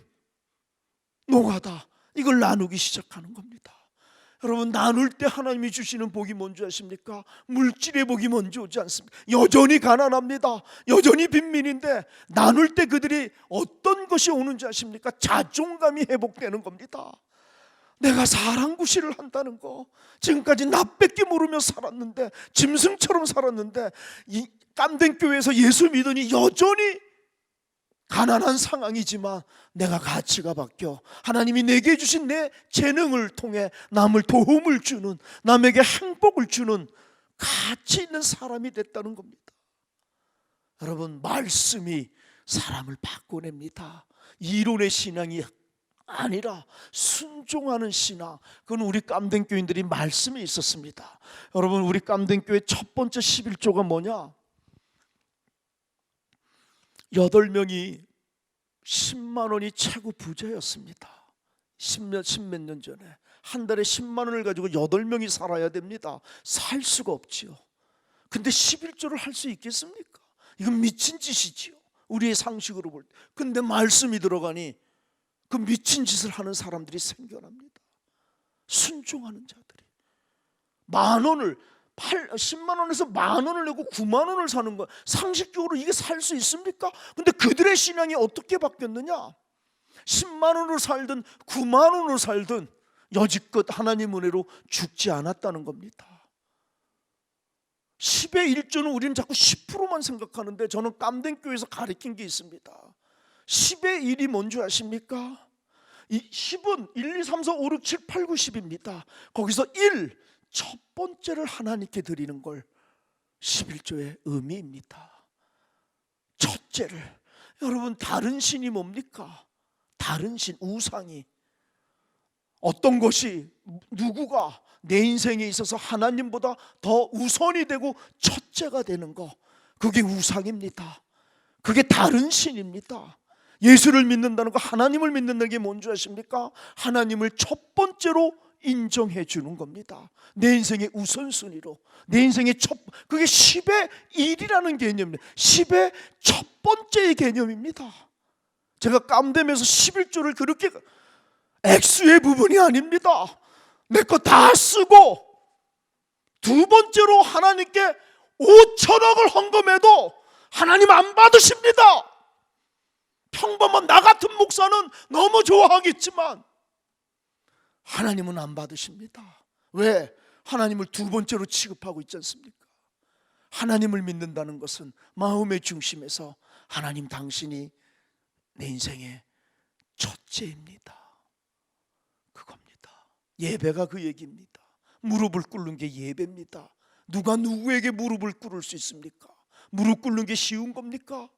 노가다, 이걸 나누기 시작하는 겁니다. 여러분, 나눌 때 하나님이 주시는 복이 뭔지 아십니까? 물질의 복이 먼저 오지 않습니까? 여전히 가난합니다. 여전히 빈민인데 나눌 때 그들이 어떤 것이 오는지 아십니까? 자존감이 회복되는 겁니다. 내가 사랑구실을 한다는 거, 지금까지 나밖에 모르며 살았는데, 짐승처럼 살았는데, 이 깜된 교회에서 예수 믿으니 여전히 가난한 상황이지만 내가 가치가 바뀌어 하나님이 내게 주신 내 재능을 통해 남을 도움을 주는, 남에게 행복을 주는 가치 있는 사람이 됐다는 겁니다. 여러분, 말씀이 사람을 바꿔냅니다. 이론의 신앙이 아니라 순종하는 신앙, 그건 우리 깜된 교인들이 말씀에 있었습니다. 여러분, 우리 깜된 교회 첫 번째 11조가 뭐냐? 8명이 10만 원이 최고 부자였습니다. 십몇 년 전에 한 달에 10만 원을 가지고 8명이 살아야 됩니다. 살 수가 없지요. 근데 11조를 할 수 있겠습니까? 이건 미친 짓이지요, 우리의 상식으로 볼 때. 근데 말씀이 들어가니 그 미친 짓을 하는 사람들이 생겨납니다. 순종하는 자들이. 10만 원에서 만 원을 내고 9만 원을 사는 거, 상식적으로 이게 살 수 있습니까? 근데 그들의 신앙이 어떻게 바뀌었느냐? 10만 원으로 살든 9만 원으로 살든 여지껏 하나님 은혜로 죽지 않았다는 겁니다. 10의 1조는 우리는 자꾸 10%만 생각하는데 저는 깜댕교에서 가르친 게 있습니다. 10의 1이 뭔지 아십니까? 이 10은 1, 2, 3, 4, 5, 6, 7, 8, 9, 10입니다. 거기서 1, 첫 번째를 하나님께 드리는 걸 11조의 의미입니다. 첫째를. 여러분, 다른 신이 뭡니까? 다른 신, 우상이 어떤 것이 누구가 내 인생에 있어서 하나님보다 더 우선이 되고 첫째가 되는 거, 그게 우상입니다. 그게 다른 신입니다. 예수를 믿는다는 거, 하나님을 믿는다는 게 뭔지 아십니까? 하나님을 첫 번째로 인정해 주는 겁니다. 내 인생의 우선순위로, 내 인생의 그게 10의 1이라는 개념입니다. 10의 첫 번째의 개념입니다. 제가 깜대면서 11조를 그렇게 액수의 부분이 아닙니다. 내 거 다 쓰고 두 번째로 하나님께 5천억을 헌금해도 하나님 안 받으십니다. 평범한 나 같은 목사는 너무 좋아하겠지만 하나님은 안 받으십니다. 왜? 하나님을 두 번째로 취급하고 있지 않습니까? 하나님을 믿는다는 것은 마음의 중심에서 하나님 당신이 내 인생의 첫째입니다. 그겁니다. 예배가 그 얘기입니다. 무릎을 꿇는 게 예배입니다. 누가 누구에게 무릎을 꿇을 수 있습니까? 무릎 꿇는 게 쉬운 겁니까?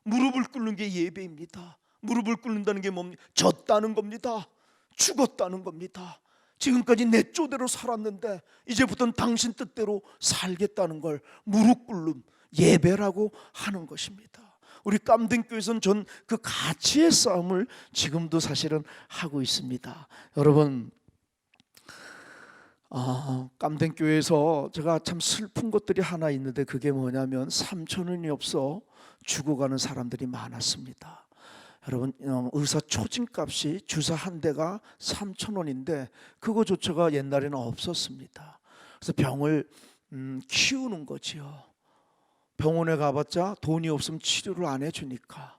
무릎을 꿇는 게 예배입니다. 무릎을 꿇는다는 게 뭡니까? 졌다는 겁니다. 죽었다는 겁니다. 지금까지 내 쪼대로 살았는데 이제부터는 당신 뜻대로 살겠다는 걸 무릎 꿇는 예배라고 하는 것입니다. 우리 깜댕교에서는 전 그 가치의 싸움을 지금도 사실은 하고 있습니다. 여러분, 깜댕교에서 제가 참 슬픈 것들이 하나 있는데 그게 뭐냐면 3,000원이 없어 죽어가는 사람들이 많았습니다. 여러분, 의사 초진값이 주사 한 대가 3,000원인데 그거조차가 옛날에는 없었습니다. 그래서 병을 키우는 거지요. 병원에 가봤자 돈이 없으면 치료를 안 해주니까.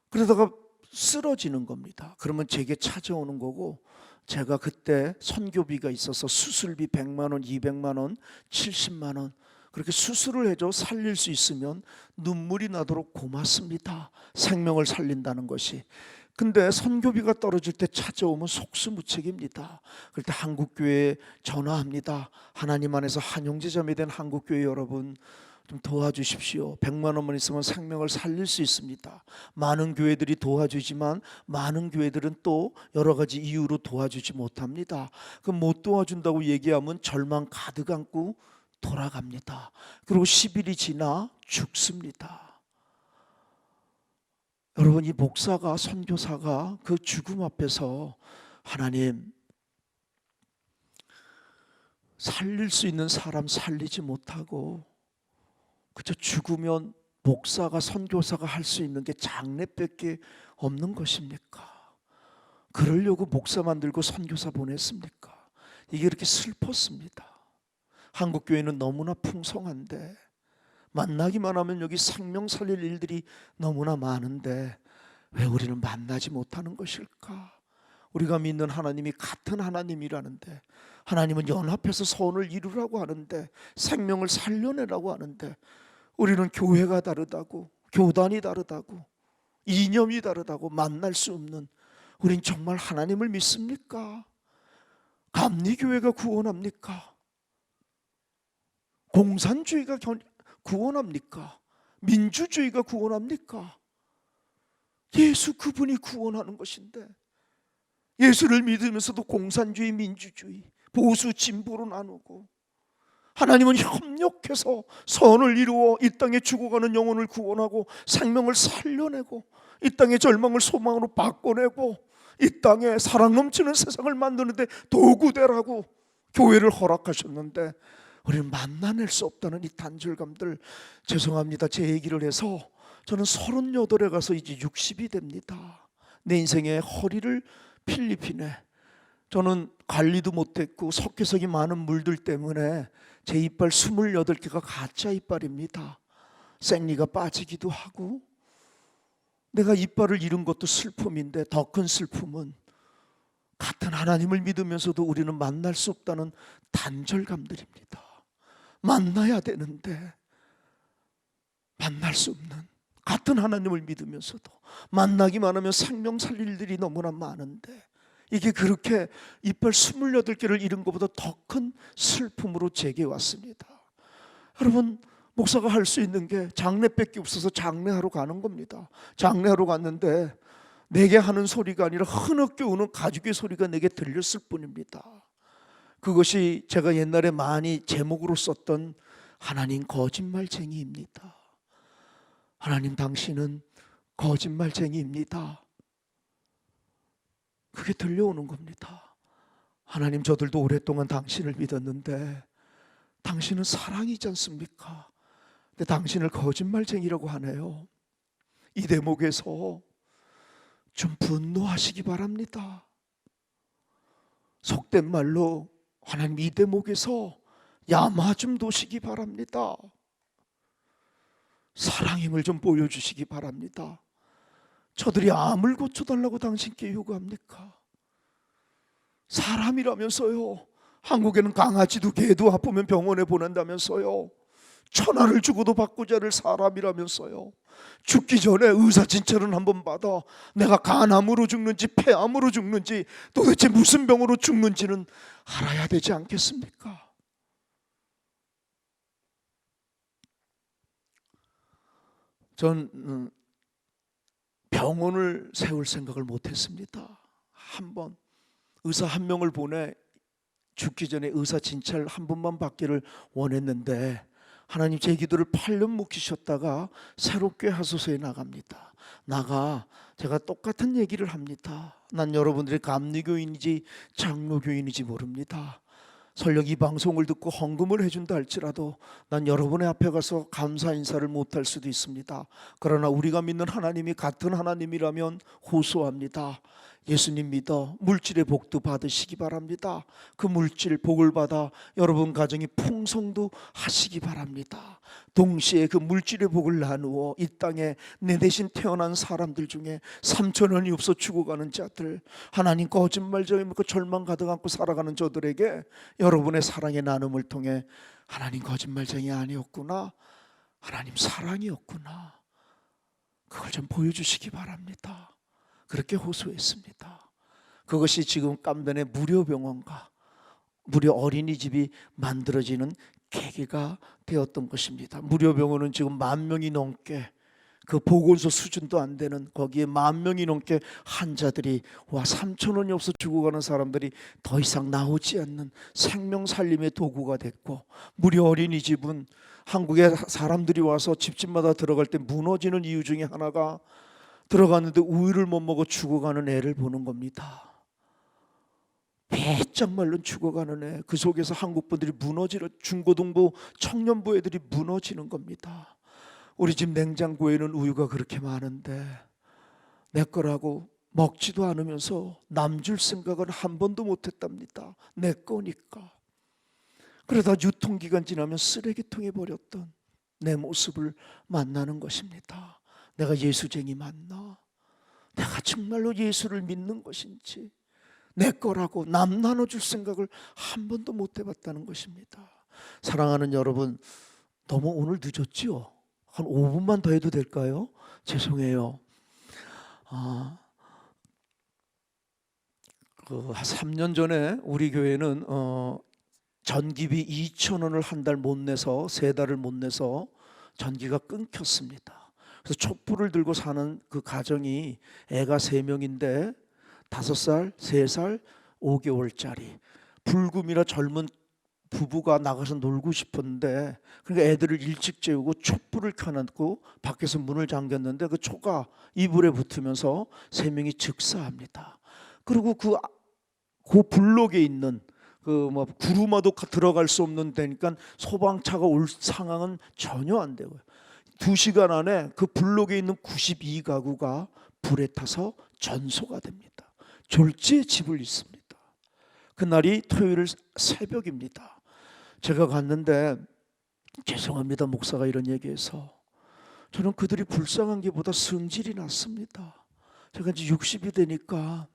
그러다가 쓰러지는 겁니다. 그러면 제게 찾아오는 거고, 제가 그때 선교비가 있어서 수술비 100만 원, 200만 원, 70만 원 그렇게 수술을 해줘 살릴 수 있으면 눈물이 나도록 고맙습니다. 생명을 살린다는 것이. 근데 선교비가 떨어질 때 찾아오면 속수무책입니다. 그럴 때 한국교회에 전화합니다. 하나님 안에서 한 형제자매 된 한국교회 여러분, 좀 도와주십시오. 100만 원만 있으면 생명을 살릴 수 있습니다. 많은 교회들이 도와주지만 많은 교회들은 또 여러 가지 이유로 도와주지 못합니다. 그럼 못 도와준다고 얘기하면 절망 가득 안고 돌아갑니다. 그리고 10일이 지나 죽습니다. 여러분, 이 목사가, 선교사가 그 죽음 앞에서 하나님, 살릴 수 있는 사람 살리지 못하고 그저 죽으면 목사가, 선교사가 할 수 있는 게 장례밖에 없는 것입니까? 그러려고 목사 만들고 선교사 보냈습니까? 이게 그렇게 슬펐습니다. 한국교회는 너무나 풍성한데, 만나기만 하면 여기 생명 살릴 일들이 너무나 많은데 왜 우리는 만나지 못하는 것일까? 우리가 믿는 하나님이 같은 하나님이라는데, 하나님은 연합해서 선을 이루라고 하는데, 생명을 살려내라고 하는데, 우리는 교회가 다르다고, 교단이 다르다고, 이념이 다르다고 만날 수 없는, 우린 정말 하나님을 믿습니까? 감리교회가 구원합니까? 공산주의가 구원합니까? 민주주의가 구원합니까? 예수 그분이 구원하는 것인데, 예수를 믿으면서도 공산주의, 민주주의, 보수, 진보로 나누고, 하나님은 협력해서 선을 이루어 이 땅에 죽어가는 영혼을 구원하고 생명을 살려내고 이 땅의 절망을 소망으로 바꿔내고 이 땅에 사랑 넘치는 세상을 만드는데 도구되라고 교회를 허락하셨는데, 우리는 만나낼 수 없다는 이 단절감들, 죄송합니다. 제 얘기를 해서 저는 38에 가서 이제 60이 됩니다. 내 인생의 허리를 필리핀에, 저는 관리도 못했고 석회석이 많은 물들 때문에 제 이빨 28개가 가짜 이빨입니다. 생리가 빠지기도 하고 내가 이빨을 잃은 것도 슬픔인데 더 큰 슬픔은 같은 하나님을 믿으면서도 우리는 만날 수 없다는 단절감들입니다. 만나야 되는데 만날 수 없는, 같은 하나님을 믿으면서도 만나기만 하면 생명 살릴 일이 너무나 많은데 이게 그렇게 이빨 28개를 잃은 것보다 더 큰 슬픔으로 제게 왔습니다. 여러분, 목사가 할 수 있는 게 장례밖에 없어서 장례하러 가는 겁니다. 장례하러 갔는데 내게 하는 소리가 아니라 흐느껴 우는 가죽의 소리가 내게 들렸을 뿐입니다. 그것이 제가 옛날에 많이 제목으로 썼던 하나님 거짓말쟁이입니다. 하나님, 당신은 거짓말쟁이입니다. 그게 들려오는 겁니다. 하나님, 저들도 오랫동안 당신을 믿었는데 당신은 사랑이지 않습니까? 근데 당신을 거짓말쟁이라고 하네요. 이 대목에서 좀 분노하시기 바랍니다. 속된 말로 하나님, 이 대목에서 야마 좀 도시기 바랍니다. 사랑임을 좀 보여주시기 바랍니다. 저들이 암을 고쳐달라고 당신께 요구합니까? 사람이라면서요. 한국에는 강아지도 개도 아프면 병원에 보낸다면서요. 천하를 주고도 바꾸지 않을 사람이라면서요. 죽기 전에 의사 진찰은 한번 받아 내가 간암으로 죽는지 폐암으로 죽는지 도대체 무슨 병으로 죽는지는 알아야 되지 않겠습니까? 전 병원을 세울 생각을 못했습니다. 한번 의사 한 명을 보내 죽기 전에 의사 진찰 한 번만 받기를 원했는데 하나님, 제 기도를 8년 묵히셨다가 새롭게 하소서에 나갑니다. 나가 제가 똑같은 얘기를 합니다. 난 여러분들이 감리교인인지 장로교인인지 모릅니다. 설령 이 방송을 듣고 헌금을 해준다 할지라도 난 여러분의 앞에 가서 감사 인사를 못할 수도 있습니다. 그러나 우리가 믿는 하나님이 같은 하나님이라면 호소합니다. 예수님 믿어 물질의 복도 받으시기 바랍니다. 그 물질 복을 받아 여러분 가정이 풍성도 하시기 바랍니다. 동시에 그 물질의 복을 나누어 이 땅에 내 대신 태어난 사람들 중에 3,000원이 없어 죽어가는 자들, 하나님 거짓말쟁이 믿고 절망 가득 안고 살아가는 저들에게 여러분의 사랑의 나눔을 통해 하나님 거짓말쟁이 아니었구나, 하나님 사랑이었구나, 그걸 좀 보여주시기 바랍니다. 그렇게 호소했습니다. 그것이 지금 깜변의 무료병원과 무료 어린이집이 만들어지는 계기가 되었던 것입니다. 무료병원은 지금 10,000명이 넘게, 그 보건소 수준도 안 되는 거기에 10,000명이 넘게 환자들이 와 3,000원이 없어 죽어가는 사람들이 더 이상 나오지 않는 생명 살림의 도구가 됐고, 무료 어린이집은 한국에 사람들이 와서 집집마다 들어갈 때 무너지는 이유 중에 하나가 들어갔는데 우유를 못 먹어 죽어가는 애를 보는 겁니다. 배쩍 말른 죽어가는 애, 그 속에서 한국 분들이 무너지는, 중고등부 청년부 애들이 무너지는 겁니다. 우리 집 냉장고에는 우유가 그렇게 많은데 내 거라고 먹지도 않으면서 남 줄 생각은 한 번도 못했답니다. 내 거니까. 그러다 유통기간 지나면 쓰레기통에 버렸던 내 모습을 만나는 것입니다. 내가 예수쟁이 맞나? 내가 정말로 예수를 믿는 것인지, 내 거라고 남 나눠줄 생각을 한 번도 못 해봤다는 것입니다. 사랑하는 여러분, 너무 오늘 늦었지요? 한 5분만 더 해도 될까요? 죄송해요. 한 3년 전에 우리 교회는 전기비 2,000원을 한 달 못 내서, 3달을 못 내서 전기가 끊겼습니다. 그래서 촛불을 들고 사는 그 가정이 애가 3명인데 5살, 3살, 5개월짜리 불금이라 젊은 부부가 나가서 놀고 싶었는데, 그러니까 애들을 일찍 재우고 촛불을 켜놨고 밖에서 문을 잠겼는데 그 초가 이불에 붙으면서 3명이 즉사합니다. 그리고 그 블록에 있는 구루마도 들어갈 수 없는 데니까 소방차가 올 상황은 전혀 안 되고요. 2시간 안에 그 블록에 있는 92가구가 불에 타서 전소가 됩니다. 졸지에 집을 잃습니다. 그날이 토요일 새벽입니다. 제가 갔는데, 죄송합니다 목사가 이런 얘기해서, 저는 그들이 불쌍한 게 보다 성질이 났습니다. 제가 이제 60이 되니까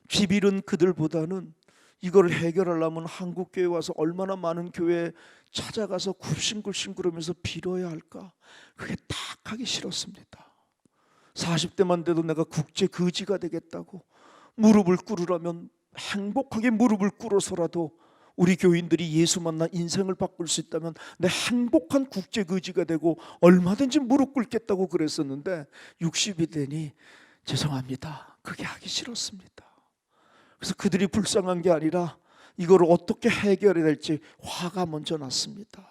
집 잃은 그들보다는 이걸 해결하려면 한국교회 와서 얼마나 많은 교회에 찾아가서 굽신굽신거리면서 빌어야 할까, 그게 딱 하기 싫었습니다. 40대만 돼도 내가 국제 거지가 되겠다고 무릎을 꿇으라면 행복하게 무릎을 꿇어서라도 우리 교인들이 예수 만나 인생을 바꿀 수 있다면 내 행복한 국제 거지가 되고 얼마든지 무릎 꿇겠다고 그랬었는데 60이 되니 죄송합니다, 그게 하기 싫었습니다. 그래서 그들이 불쌍한 게 아니라 이걸 어떻게 해결해야 될지 화가 먼저 났습니다.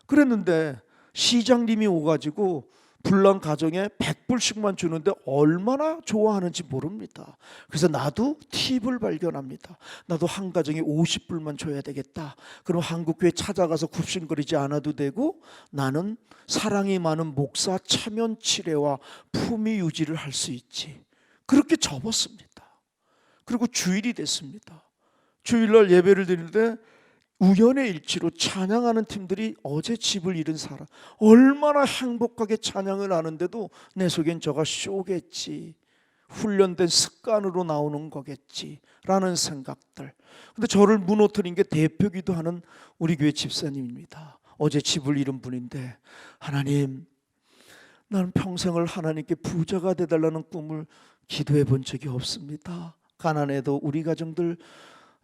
그랬는데 시장님이 오가지고 불난 가정에 100불씩만 주는데 얼마나 좋아하는지 모릅니다. 그래서 나도 팁을 발견합니다. 나도 한 가정에 50불만 줘야 되겠다. 그럼 한국교회 찾아가서 굽신거리지 않아도 되고 나는 사랑이 많은 목사 체면 치레와 품위 유지를 할 수 있지. 그렇게 접었습니다. 그리고 주일이 됐습니다. 주일날 예배를 드리는데 우연의 일치로 찬양하는 팀들이 어제 집을 잃은 사람, 얼마나 행복하게 찬양을 하는데도 내 속엔 저가 쇼겠지, 훈련된 습관으로 나오는 거겠지 라는 생각들. 근데 저를 무너뜨린 게 대표 기도하는 우리 교회 집사님입니다. 어제 집을 잃은 분인데, 하나님, 나는 평생을 하나님께 부자가 되달라는 꿈을 기도해 본 적이 없습니다. 가난해도 우리 가정들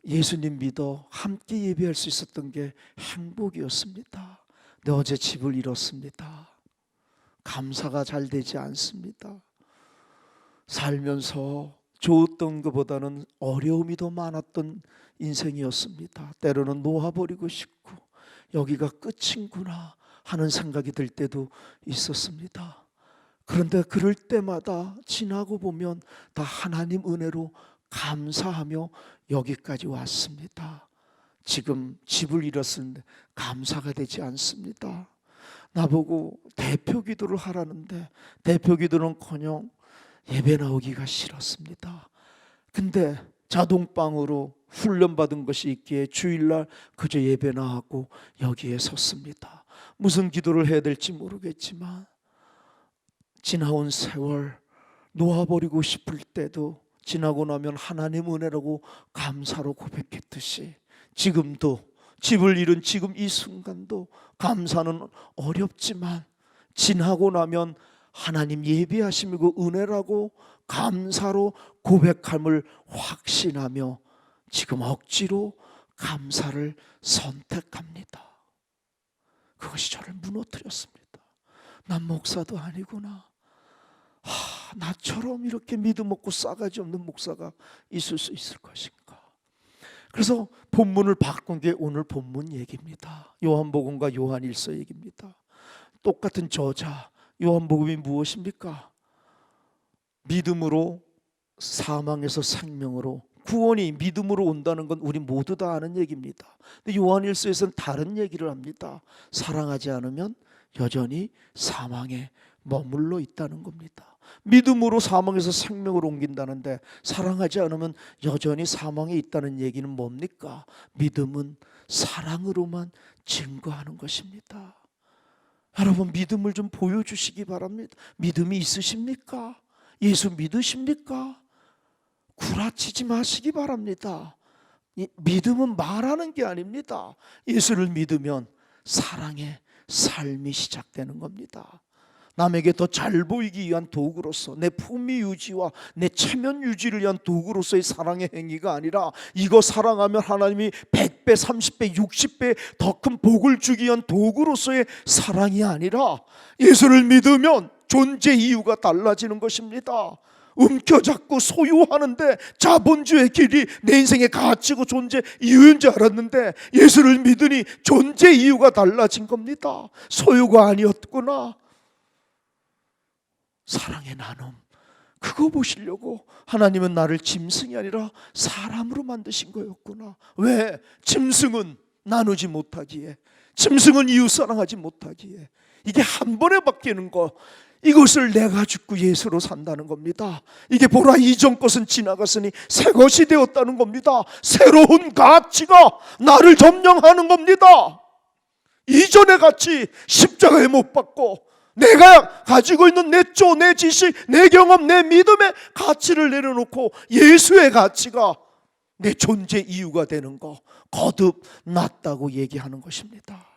예수님 믿어 함께 예배할 수 있었던 게 행복이었습니다. 근데 어제 집을 잃었습니다. 감사가 잘 되지 않습니다. 살면서 좋았던 것보다는 어려움이 더 많았던 인생이었습니다. 때로는 놓아버리고 싶고 여기가 끝인구나 하는 생각이 들 때도 있었습니다. 그런데 그럴 때마다 지나고 보면 다 하나님 은혜로 감사하며 여기까지 왔습니다. 지금 집을 잃었는데 감사가 되지 않습니다. 나보고 대표 기도를 하라는데 대표 기도는커녕 예배 나오기가 싫었습니다. 근데 자동방으로 훈련받은 것이 있기에 주일날 그저 예배 나하고 여기에 섰습니다. 무슨 기도를 해야 될지 모르겠지만 지나온 세월 놓아버리고 싶을 때도 지나고 나면 하나님 은혜라고 감사로 고백했듯이 지금도 집을 잃은 지금 이 순간도 감사는 어렵지만 지나고 나면 하나님 예비하심이고 은혜라고 감사로 고백함을 확신하며 지금 억지로 감사를 선택합니다. 그것이 저를 무너뜨렸습니다. 난 목사도 아니구나. 나처럼 이렇게 믿음 없고 싸가지 없는 목사가 있을 수 있을 것인가. 그래서 본문을 바꾼 게 오늘 본문 얘기입니다. 요한복음과 요한일서 얘기입니다. 똑같은 저자. 요한복음이 무엇입니까? 믿음으로 사망에서 생명으로, 구원이 믿음으로 온다는 건 우리 모두 다 아는 얘기입니다. 근데 요한일서에서는 다른 얘기를 합니다. 사랑하지 않으면 여전히 사망에 머물러 있다는 겁니다. 믿음으로 사망에서 생명으로 옮긴다는데 사랑하지 않으면 여전히 사망에 있다는 얘기는 뭡니까? 믿음은 사랑으로만 증거하는 것입니다. 여러분, 믿음을 좀 보여주시기 바랍니다. 믿음이 있으십니까? 예수 믿으십니까? 구라치지 마시기 바랍니다. 믿음은 말하는 게 아닙니다. 예수를 믿으면 사랑의 삶이 시작되는 겁니다. 남에게 더 잘 보이기 위한 도구로서, 내 품위 유지와 내 체면 유지를 위한 도구로서의 사랑의 행위가 아니라, 이거 사랑하면 하나님이 100배, 30배, 60배 더 큰 복을 주기 위한 도구로서의 사랑이 아니라 예수를 믿으면 존재 이유가 달라지는 것입니다. 움켜잡고 소유하는데 자본주의 길이 내 인생의 가치고 존재 이유인 줄 알았는데 예수를 믿으니 존재 이유가 달라진 겁니다. 소유가 아니었구나. 사랑의 나눔, 그거 보시려고 하나님은 나를 짐승이 아니라 사람으로 만드신 거였구나. 왜? 짐승은 나누지 못하기에, 짐승은 이웃 사랑하지 못하기에. 이게 한 번에 바뀌는 거, 이것을 내가 죽고 예수로 산다는 겁니다. 이게 보라, 이전 것은 지나갔으니 새 것이 되었다는 겁니다. 새로운 가치가 나를 점령하는 겁니다. 이전의 가치, 십자가에 못 박고 내가 가지고 있는 내 조, 내 지식, 내 경험, 내 믿음의 가치를 내려놓고 예수의 가치가 내 존재 이유가 되는 거 거듭났다고 얘기하는 것입니다.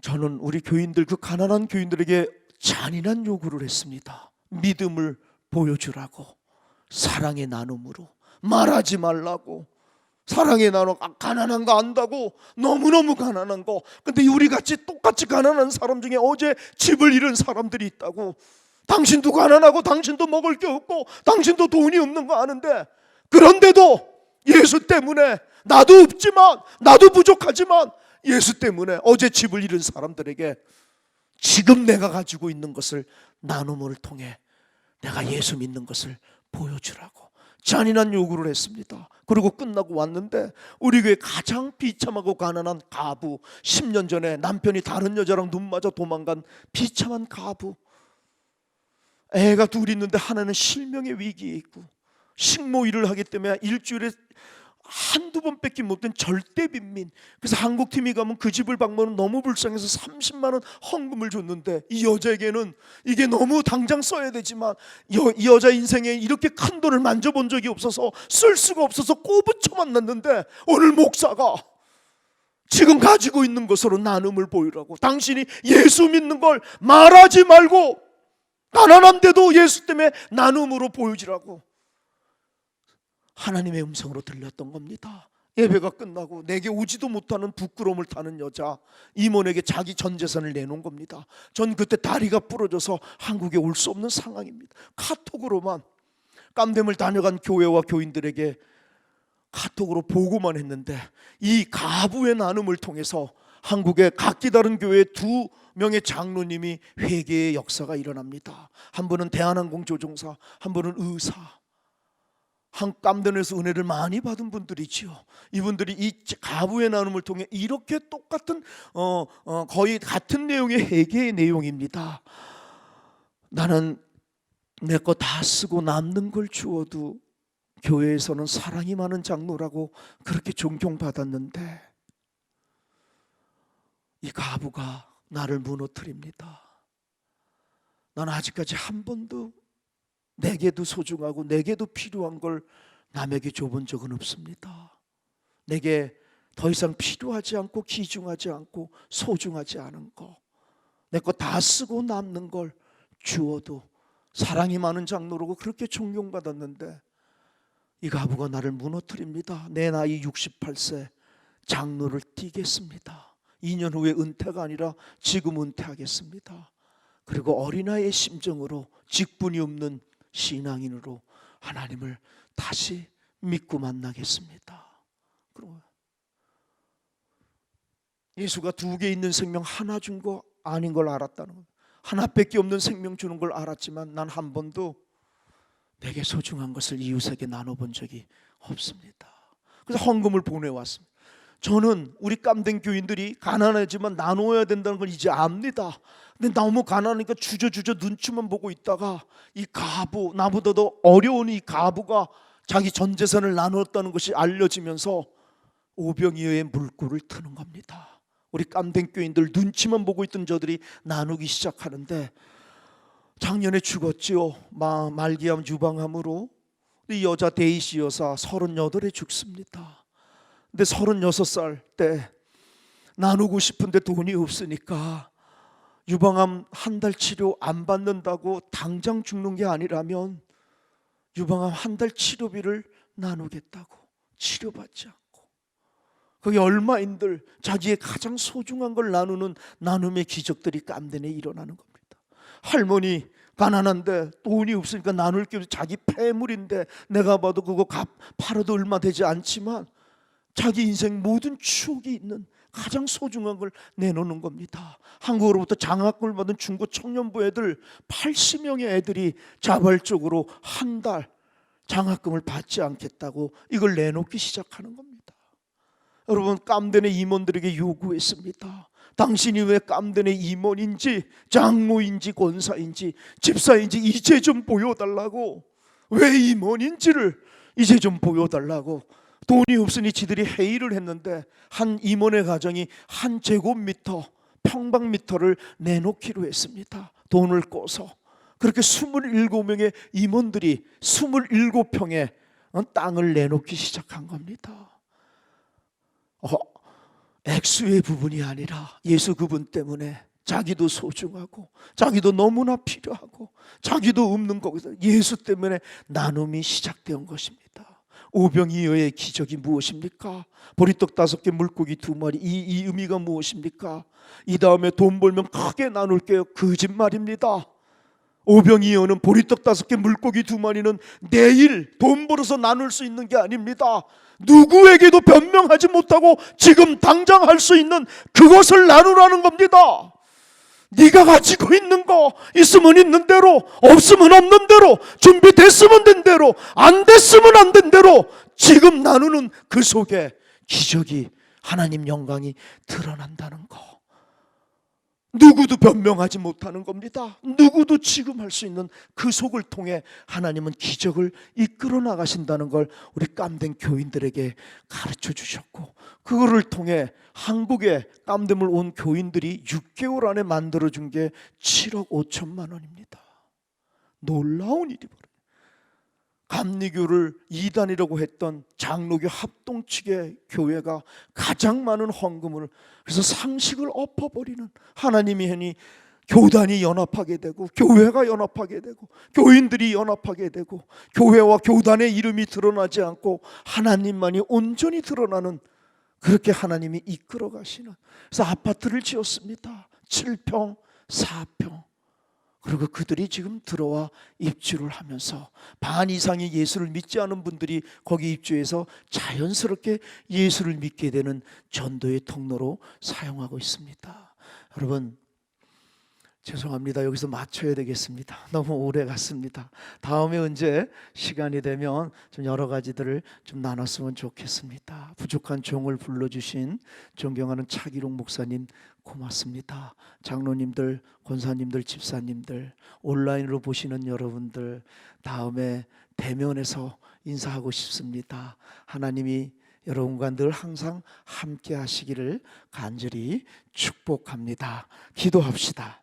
저는 우리 교인들, 그 가난한 교인들에게 잔인한 요구를 했습니다. 믿음을 보여주라고, 사랑의 나눔으로, 말하지 말라고. 사랑의 나눔, 가난한 거 안다고, 너무너무 가난한 거. 근데 우리같이 똑같이 가난한 사람 중에 어제 집을 잃은 사람들이 있다고. 당신도 가난하고 당신도 먹을 게 없고 당신도 돈이 없는 거 아는데, 그런데도 예수 때문에, 나도 없지만, 나도 부족하지만 예수 때문에 어제 집을 잃은 사람들에게 지금 내가 가지고 있는 것을 나눔을 통해 내가 예수 믿는 것을 보여주라고 잔인한 요구를 했습니다. 그리고 끝나고 왔는데, 우리 교회 가장 비참하고 가난한 가부, 10년 전에 남편이 다른 여자랑 눈 맞아 도망간 비참한 가부, 애가 둘 있는데 하나는 실명의 위기에 있고 식모 일을 하기 때문에 일주일에 한두 번 뺏긴 못된 절대 빈민. 그래서 한국팀이 가면 그 집을 방문은 너무 불쌍해서 30만 원 헌금을 줬는데, 이 여자에게는 이게 너무 당장 써야 되지만 이 여자 인생에 이렇게 큰 돈을 만져본 적이 없어서 쓸 수가 없어서 꼬부쳐만 놨는데, 오늘 목사가 지금 가지고 있는 것으로 나눔을 보이라고, 당신이 예수 믿는 걸 말하지 말고 가난한데도 예수 때문에 나눔으로 보여주라고 하나님의 음성으로 들렸던 겁니다. 예배가 끝나고 내게 오지도 못하는 부끄러움을 타는 여자, 임원에게 자기 전 재산을 내놓은 겁니다. 전 그때 다리가 부러져서 한국에 올 수 없는 상황입니다. 카톡으로만, 깜댐을 다녀간 교회와 교인들에게 카톡으로 보고만 했는데, 이 가부의 나눔을 통해서 한국의 각기 다른 교회 2명의 장로님이 회개의 역사가 일어납니다. 한 분은 대한항공 조종사, 한 분은 의사. 한 깜단에서 은혜를 많이 받은 분들이지요. 이분들이 이 가부의 나눔을 통해 이렇게 똑같은 거의 같은 내용의 회개의 내용입니다. 나는 내 거 다 쓰고 남는 걸 주어도 교회에서는 사랑이 많은 장로라고 그렇게 존경받았는데, 이 가부가 나를 무너뜨립니다. 나는 아직까지 한 번도 내게도 소중하고 내게도 필요한 걸 남에게 줘본 적은 없습니다. 내게 더 이상 필요하지 않고 귀중하지 않고 소중하지 않은 거, 내 거 다 쓰고 남는 걸 주어도 사랑이 많은 장로라고 그렇게 존경받았는데, 이 가부가 나를 무너뜨립니다. 내 나이 68세 장로를 띄겠습니다. 2년 후에 은퇴가 아니라 지금 은퇴하겠습니다. 그리고 어린아이의 심정으로, 직분이 없는 신앙인으로 하나님을 다시 믿고 만나겠습니다. 그럼 예수가 2개 있는 생명 하나 준 거 아닌 걸 알았다는 것. 하나밖에 없는 생명 주는 걸 알았지만 난 한 번도 내게 소중한 것을 이웃에게 나눠본 적이 없습니다. 그래서 헌금을 보내왔습니다. 저는 우리 깜댕 교인들이 가난하지만 나눠야 된다는 걸 이제 압니다. 근데 너무 가난하니까 주저주저 눈치만 보고 있다가 이 가부, 나보다도 어려운 이 가부가 자기 전 재산을 나눴다는 것이 알려지면서 오병이어의 물꼬를 트는 겁니다. 우리 깜댕 교인들 눈치만 보고 있던 저들이 나누기 시작하는데, 작년에 죽었지요. 말기암 유방암으로. 이 여자 데이시 여사 38에 죽습니다. 근데 36살 때 나누고 싶은데 돈이 없으니까 유방암 한 달 치료 안 받는다고 당장 죽는 게 아니라면 유방암 한 달 치료비를 나누겠다고, 치료받지 않고. 그게 얼마인들 자기의 가장 소중한 걸 나누는 나눔의 기적들이 깜대에 일어나는 겁니다. 할머니 가난한데 돈이 없으니까 나눌 게 없어. 자기 폐물인데 내가 봐도 그거 팔아도 얼마 되지 않지만 자기 인생 모든 추억이 있는 가장 소중한 걸 내놓는 겁니다. 한국으로부터 장학금을 받은 중고 청년부 애들 80명의 애들이 자발적으로 한 달 장학금을 받지 않겠다고 이걸 내놓기 시작하는 겁니다. 여러분, 깜덴의 임원들에게 요구했습니다. 당신이 왜 깜덴의 임원인지 장로인지 권사인지 집사인지 이제 좀 보여달라고, 왜 임원인지를 이제 좀 보여달라고. 돈이 없으니 지들이 회의를 했는데 한 임원의 가정이 한 제곱미터 평방미터를 내놓기로 했습니다. 돈을 꿔서. 그렇게 27명의 임원들이 27평의 땅을 내놓기 시작한 겁니다. 액수의 부분이 아니라 예수 그분 때문에 자기도 소중하고 자기도 너무나 필요하고 자기도 없는 거기서 예수 때문에 나눔이 시작된 것입니다. 오병이어의 기적이 무엇입니까? 보리떡 5개 물고기 2마리. 이 의미가 무엇입니까? 이 다음에 돈 벌면 크게 나눌게요. 거짓말입니다. 오병이어는 보리떡 5개 물고기 2마리는 내일 돈 벌어서 나눌 수 있는 게 아닙니다. 누구에게도 변명하지 못하고 지금 당장 할 수 있는 그것을 나누라는 겁니다. 네가 가지고 있는 거 있으면 있는 대로, 없으면 없는 대로, 준비됐으면 된 대로, 안 됐으면 안 된 대로 지금 나누는 그 속에 기적이, 하나님 영광이 드러난다는 거. 누구도 변명하지 못하는 겁니다. 누구도 지금 할 수 있는 그 속을 통해 하나님은 기적을 이끌어 나가신다는 걸 우리 깜된 교인들에게 가르쳐 주셨고, 그거를 통해 한국에 깜됨을 온 교인들이 6개월 안에 만들어준 게 7억 5천만 원입니다. 놀라운 일이 벌어요. 감리교를 이단이라고 했던 장로교 합동 측의 교회가 가장 많은 헌금을, 그래서 상식을 엎어버리는, 하나님이 하니 교단이 연합하게 되고 교회가 연합하게 되고 교인들이 연합하게 되고 교회와 교단의 이름이 드러나지 않고 하나님만이 온전히 드러나는, 그렇게 하나님이 이끌어 가시는. 그래서 아파트를 지었습니다. 7평 4평. 그리고 그들이 지금 들어와 입주를 하면서 반 이상의 예수를 믿지 않은 분들이 거기 입주해서 자연스럽게 예수를 믿게 되는 전도의 통로로 사용하고 있습니다. 여러분, 죄송합니다. 여기서 맞춰야 되겠습니다. 너무 오래 갔습니다. 다음에 언제 시간이 되면 좀 여러 가지들을 좀 나눴으면 좋겠습니다. 부족한 종을 불러주신 존경하는 차기록 목사님 고맙습니다. 장로님들, 권사님들, 집사님들, 온라인으로 보시는 여러분들, 다음에 대면에서 인사하고 싶습니다. 하나님이 여러분과 늘 항상 함께 하시기를 간절히 축복합니다. 기도합시다.